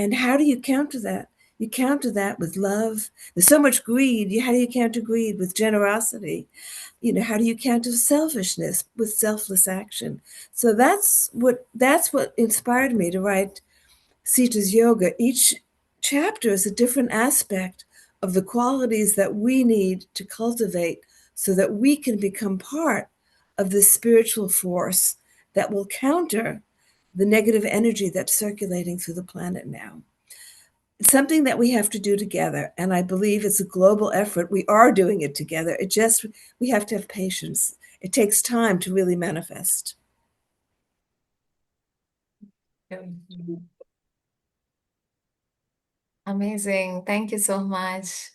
And how do you counter that? You counter that with love. There's so much greed. How do you counter greed? With generosity. How do you counter selfishness? With selfless action. So that's what inspired me to write Sita's Yoga. Each chapter is a different aspect of the qualities that we need to cultivate so that we can become part of this spiritual force that will counter the negative energy that's circulating through the planet now. It's something that we have to do together, and I believe it's a global effort. We are doing it together. We have to have patience. It takes time to really manifest. Amazing. Thank you so much.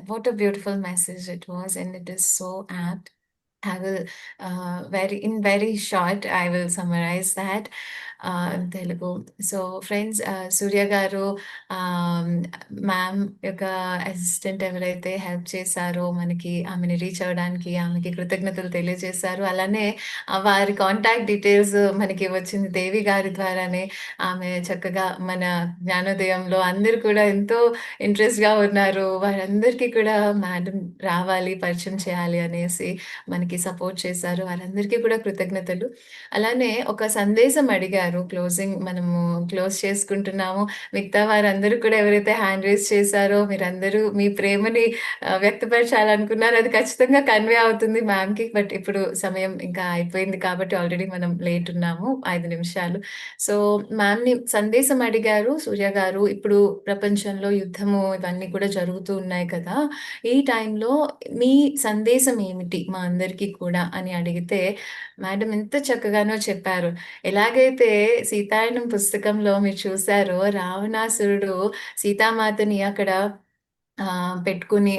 What a beautiful message it was, and it is so apt. I will very short, I will summarize that. Telugu. So friends, Surya garu ma'am యొక్క assistant ఎవరైతే help చేశారో మనకి ఆమెని reach అవ్వడానికి ఆమెకి కృతజ్ఞతలు తెలియజేశారు. అలానే వారి కాంటాక్ట్ డీటెయిల్స్ మనకి వచ్చింది దేవి గారి ద్వారానే. ఆమె చక్కగా మన జ్ఞానోదయంలో అందరూ కూడా ఎంతో ఇంట్రెస్ట్‌గా ఉన్నారు. వారందరికీ కూడా మేడం రావాలి, పరిచయం చేయాలి అనేసి మనకి సపోర్ట్ చేశారు. వారందరికీ కూడా కృతజ్ఞతలు. అలానే ఒక సందేశం అడిగారు. మనము క్లోజ్ చేసుకుంటున్నాము. మిగతా వారందరూ కూడా ఎవరైతే హ్యాండ్ రైజ్ చేశారో మీరందరూ మీ ప్రేమని వ్యక్తపరచాలనుకున్నారు. అది ఖచ్చితంగా కన్వే అవుతుంది మ్యామ్‌కి. బట్ ఇప్పుడు సమయం ఇంకా అయిపోయింది కాబట్టి ఆల్రెడీ మనం లేట్ ఉన్నాము 5 నిమిషాలు. సో మ్యామ్‌ని సందేశం అడిగారు సూర్య గారు. ఇప్పుడు ప్రపంచంలో యుద్ధము ఇవన్నీ కూడా జరుగుతూ ఉన్నాయి కదా! ఈ టైంలో మీ సందేశం ఏమిటి మా అందరికీ కూడా అని అడిగితే మేడం ఎంత చక్కగానో చెప్పారు. ఎలాగైతే సీతాయనం పుస్తకంలో మీరు చూసారో రావణాసురుడు సీతామాతని అక్కడ పెట్టుకొని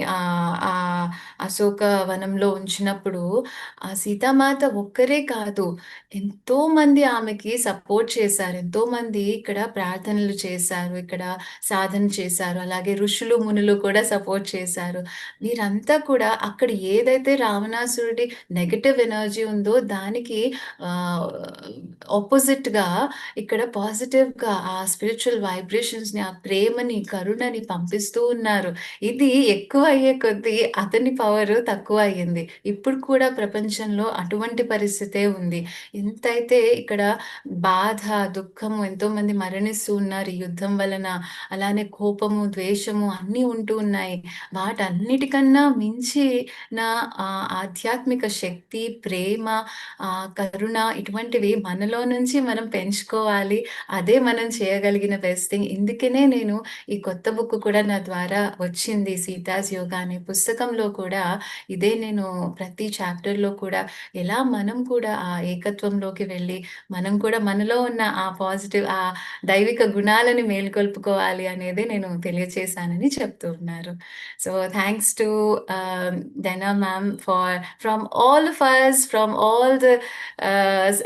అశోక వనంలో ఉంచినప్పుడు ఆ సీతామాత ఒక్కరే కాదు, ఎంతోమంది ఆమెకి సపోర్ట్ చేశారు. ఎంతోమంది ఇక్కడ ప్రార్థనలు చేశారు. ఇక్కడ సాధన చేశారు. అలాగే ఋషులు, మునులు కూడా సపోర్ట్ చేశారు. వీరంతా కూడా అక్కడ ఏదైతే రావణాసురుడి నెగెటివ్ ఎనర్జీ ఉందో దానికి ఆహ్, ఆపోజిట్‌గా ఇక్కడ పాజిటివ్‌గా ఆ స్పిరిచ్యువల్ వైబ్రేషన్స్‌ని, ఆ ప్రేమని, కరుణని పంపిస్తూ ఉన్నారు. ఇది ఎక్కువయ్యే కొద్దీ అతని పవరు తక్కువయ్యింది. ఇప్పుడు కూడా ప్రపంచంలో అటువంటి పరిస్థితే ఉంది. ఎంతైతే ఇక్కడ బాధ, దుఃఖము ఎంతోమంది మరణిస్తూ ఉన్నారు ఈ యుద్ధం వలన. అలానే కోపము, ద్వేషము అన్నీ ఉంటూ ఉన్నాయి. వాటన్నిటికన్నా మించిన ఆధ్యాత్మిక శక్తి, ప్రేమ, కరుణ ఇటువంటివి మనలో నుంచి మనం పెంచుకోవాలి. అదే మనం చేయగలిగిన బెస్ట్ థింగ్. ఇందుకనే నేను ఈ కొత్త బుక్ కూడా నా ద్వారా వచ్చింది 'సీతాస్ యోగా' అనే పుస్తకంలో కూడా ఇదే నేను ప్రతి చాప్టర్‌లో కూడా ఎలా మనం కూడా ఆ ఏకత్వంలోకి వెళ్ళి, మనం కూడా మనలో ఉన్న ఆ పాజిటివ్ దైవిక గుణాలని మేల్కొల్పుకోవాలి అనేదే నేను తెలియచేశానని చెప్తూ ఉన్నారు. So thanks to Dena ma'am from all of us, from all the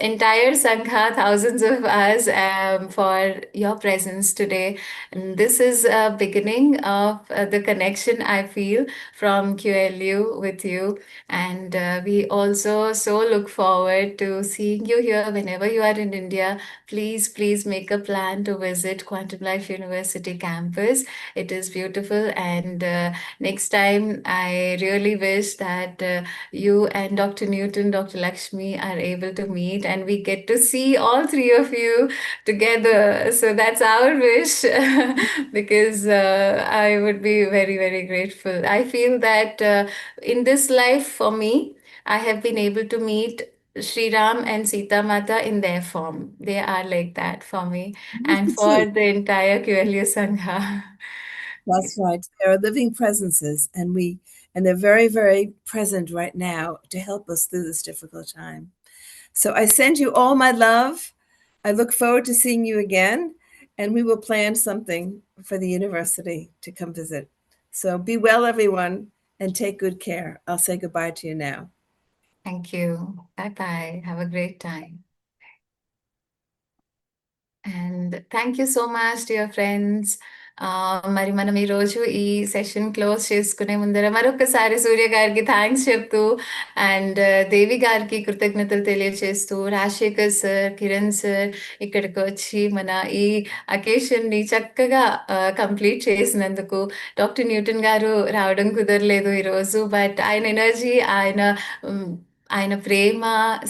entire Sangha, thousands of us, for your presence today. And this is a beginning of the connection I feel from QLU with you. And we also so look forward to seeing you here whenever you are in India. Please make a plan to visit Quantum Life University campus. It is beautiful. And next time, I really wish that you and Dr. Newton, Dr. Lakshmi are able to meet and we get to see all three of you together. So that's our wish because I would be very, very grateful. I feel that in this life for me, I have been able to meet Sri Ram and Sita Mata in their form. They are like that for me and for the entire QLU Sangha. That's right. They're living presences, and they're very, very present right now to help us through this difficult time. So I send you all my love. I look forward to seeing you again, and we will plan something for the university to come visit. So be well, everyone, and take good care. I'll say goodbye to you now. Thank you. Bye-bye. Have a great time. And thank you so much, dear friends. మరి మనం ఈరోజు ఈ session close చేసుకునే ముందర మరొకసారి సూర్య గారికి thanks చెప్తూ and దేవి గారికి కృతజ్ఞతలు తెలియజేస్తూ రాజశేఖర్ సార్, కిరణ్ సార్ ఇక్కడికి వచ్చి మన ఈ అకేషన్ని చక్కగా కంప్లీట్ చేసినందుకు. డాక్టర్ న్యూటన్ గారు రావడం కుదరలేదు ఈరోజు. బట్ ఆయన ఎనర్జీ, ఆయన ప్రేమ,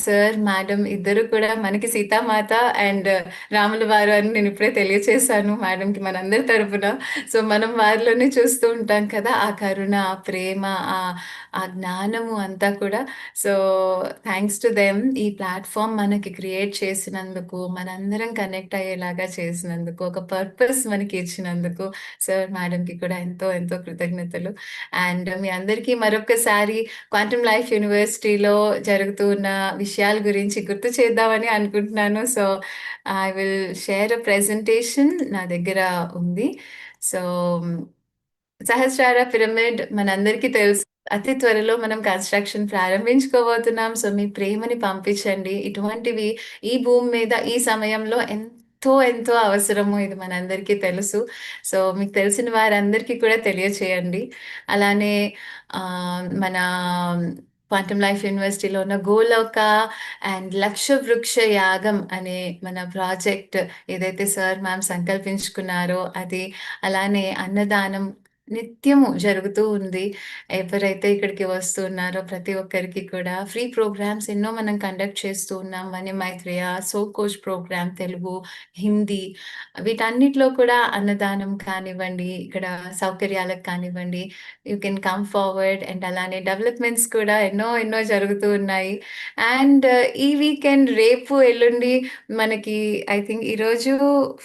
సార్, మేడం ఇద్దరు కూడా మనకి సీతామాత అండ్ రాముల వారు అని నేను ఇప్పుడే తెలియచేశాను మేడంకి మనందరి తరపున. సో మనం వారిలోనే చూస్తూ ఉంటాం కదా ఆ కరుణ, ఆ ప్రేమ, ఆ జ్ఞానము అంతా కూడా. సో థ్యాంక్స్ టు దెమ్ ఈ ప్లాట్ఫామ్ మనకి క్రియేట్ చేసినందుకు, మనందరం కనెక్ట్ అయ్యేలాగా చేసినందుకు, ఒక పర్పస్ మనకి ఇచ్చినందుకు సార్, మేడంకి కూడా ఎంతో ఎంతో కృతజ్ఞతలు. అండ్ మీ అందరికీ మరొకసారి క్వాంటమ్ లైఫ్ యూనివర్సిటీలో జరుగుతూ ఉన్న విషయాల గురించి గుర్తు చేద్దామని అనుకుంటున్నాను. So I will share a presentation నా దగ్గర ఉంది. సో సహస్రార పిరమిడ్ మనందరికీ తెలుసు. అతి త్వరలో మనం కన్‌స్ట్రక్షన్ ప్రారంభించుకోబోతున్నాం. సో, మీ ప్రేమని పంపించండి. ఇటువంటివి ఈ భూమి మీద ఈ సమయంలో ఎంతో అవసరము. ఇది మనందరికీ తెలుసు. సో, మీకు తెలిసిన వారందరికీ కూడా తెలియచేయండి. అలానే మన క్వాంటమ్ లైఫ్ యూనివర్సిటీలో ఉన్న గోలోక అండ్ లక్ష వృక్ష యాగం అనే మన ప్రాజెక్ట్ ఏదైతే సార్, మ్యామ్ సంకల్పించుకున్నారో అది, అలానే అన్నదానం నిత్యము జరుగుతూ ఉంది. ఎవరైతే ఇక్కడికి వస్తూ ఉన్నారో ప్రతి ఒక్కరికి కూడా ఫ్రీ ప్రోగ్రామ్స్ ఎన్నో మనం కండక్ట్ చేస్తూ ఉన్నాం. Vanya Maitreya, so coach program, Telugu, Hindi వీటన్నిటిలో కూడా అన్నదానం కానివ్వండి, ఇక్కడ సౌకర్యాలకు కానివ్వండి, you can come forward. And అలానే డెవలప్‌మెంట్స్ కూడా ఎన్నో జరుగుతూ ఉన్నాయి. అండ్ ఈ వీకెండ్ రేపు, ఎల్లుండి మనకి ఐ థింక్ ఈరోజు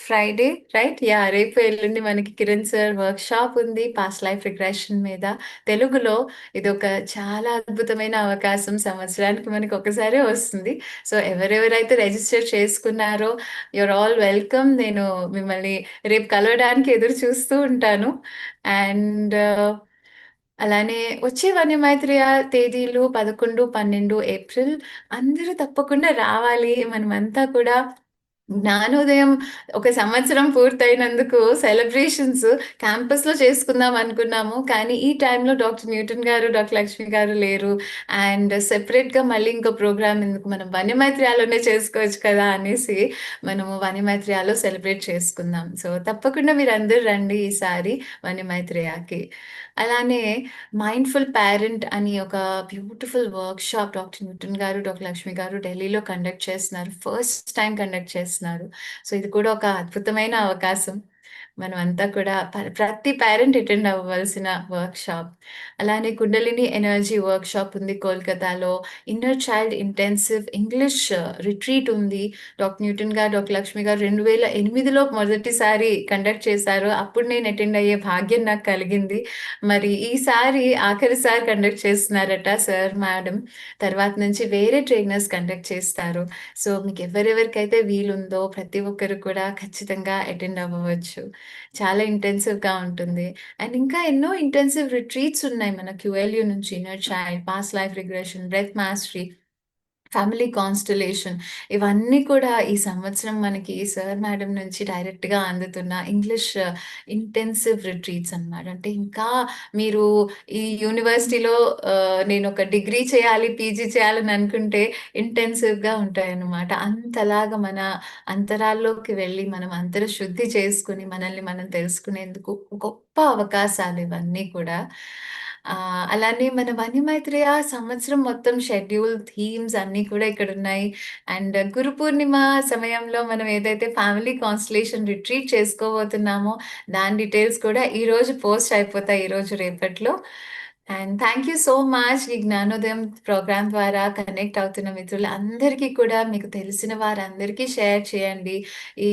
ఫ్రైడే రైట్? యాహ్! రేపు, ఎల్లుండి మనకి కిరణ్ సార్ వర్క్‌షాప్ ఉంది పాస్ట్ లైఫ్ రిగ్రెషన్ మీద తెలుగులో. ఇదొక చాలా అద్భుతమైన అవకాశం. సంవత్సరానికి మనకి ఒకసారే వస్తుంది. సో, ఎవరెవరైతే రిజిస్టర్ చేసుకున్నారో యూర్ ఆల్ వెల్కమ్. నేను మిమ్మల్ని రేపు కలవడానికి ఎదురు చూస్తూ ఉంటాను. అండ్ అలానే వచ్చే వన్య మైత్రేయ తేదీలు 11, 12 ఏప్రిల్. అందరూ తప్పకుండా రావాలి. మనమంతా కూడా జ్ఞానోదయం ఒక సంవత్సరం పూర్తయినందుకు సెలబ్రేషన్స్ క్యాంపస్‌లో చేసుకుందాం అనుకున్నాము. కానీ ఈ టైంలో డాక్టర్ న్యూటన్ గారు, డాక్టర్ లక్ష్మి గారు లేరు. అండ్ సెపరేట్‌గా మళ్ళీ ఇంకో ప్రోగ్రామ్ ఎందుకు, మనం వన్యమైత్రేయలోనే చేసుకోవచ్చు కదా అనేసి మనము వన్యమైత్రేయలో సెలబ్రేట్ చేసుకుందాం. సో, తప్పకుండా మీరందరూ రండి ఈసారి వన్యమైత్రేయకి. అలానే మైండ్‌ఫుల్ పేరెంట్ అని ఒక బ్యూటిఫుల్ వర్క్‌షాప్ డాక్టర్ న్యూటన్ గారు, డాక్టర్ లక్ష్మి గారు ఢిల్లీలో కండక్ట్ చేస్తున్నారు. ఫస్ట్ టైమ్ కండక్ట్ చేస్తున్నారు. సో, ఇది కూడా ఒక అద్భుతమైన అవకాశం. మనమంతా కూడా ప్రతి పేరెంట్ అటెండ్ అవ్వవలసిన వర్క్‌షాప్. అలానే కుండలిని ఎనర్జీ వర్క్‌షాప్ ఉంది కోల్కతాలో. Inner child intensive English retreat ఉంది. డాక్టర్ న్యూటన్ గారు, డాక్టర్ లక్ష్మి గారు 2008లో మొదటిసారి కండక్ట్ చేశారు. అప్పుడు నేను అటెండ్ అయ్యే భాగ్యం నాకు కలిగింది. మరి ఈసారి ఆఖరిసారి కండక్ట్ చేస్తున్నారట సార్, మేడం. తర్వాత నుంచి వేరే ట్రైనర్స్ కండక్ట్ చేస్తారు. సో, మీకు ఎవరెవరికైతే వీలుందో ప్రతి ఒక్కరు కూడా ఖచ్చితంగా అటెండ్ అవ్వవచ్చు. చాలా ఇంటెన్సివ్‌గా ఉంటుంది. అండ్ ఇంకా ఎన్నో ఇంటెన్సివ్ రిట్రీట్స్ ఉన్నాయి మన క్యూఎల్యూ నుంచి. Inner child, past life regression, breath mastery, family constellation ఇవన్నీ కూడా ఈ సంవత్సరం మనకి సార్, మేడం నుంచి డైరెక్ట్‌గా అందుతున్న ఇంగ్లీష్ ఇంటెన్సివ్ రిట్రీట్స్ అన్నమాట. అంటే ఇంకా మీరు ఈ యూనివర్సిటీలో నేనొక డిగ్రీ చేయాలి, పీజీ చేయాలని అనుకుంటే ఇంటెన్సివ్‌గా ఉంటాయన్నమాట. అంతలాగా మన అంతరాల్లోకి వెళ్ళి మనం అంతరశుద్ధి చేసుకొని మనల్ని మనం తెలుసుకునేందుకు గొప్ప అవకాశాలు ఇవన్నీ కూడా. అలానే మన వన్యమైత్రేయ సంవత్సరం మొత్తం షెడ్యూల్, థీమ్స్ అన్నీ కూడా ఇక్కడున్నాయి. అండ్ గురు పూర్ణిమ సమయంలో మనం ఏదైతే ఫ్యామిలీ కాన్స్టలేషన్ రిట్రీట్ చేసుకోబోతున్నామో దాని డీటెయిల్స్ కూడా ఈరోజు పోస్ట్ అయిపోతాయి, ఈరోజు రేపట్లో. And thank you so much. ఈ జ్ఞానోదయం ప్రోగ్రామ్ ద్వారా కనెక్ట్ అవుతున్న మిత్రులందరికీ కూడా మీకు తెలిసిన వారందరికీ షేర్ చేయండి. ఈ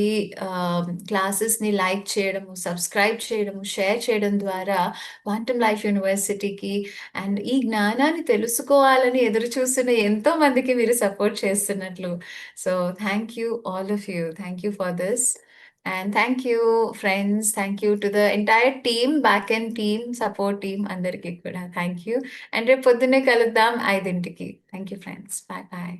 క్లాసెస్‌ని లైక్ చేయడము, సబ్స్క్రైబ్ చేయడము, షేర్ చేయడం ద్వారా క్వాంటమ్ లైఫ్ యూనివర్సిటీకి అండ్ ఈ జ్ఞానాన్ని తెలుసుకోవాలని ఎదురు చూస్తున్న ఎంతో మందికి మీరు సపోర్ట్ చేస్తున్నట్లు. So, thank you all of you. Thank you for this. And thank you friends. Thank you to the entire team, back end team, support team అందరికీ కూడా థ్యాంక్ యూ. అండ్ రేపు పొద్దున్నే కలుద్దాం 5కి. Thank you friends. Bye bye.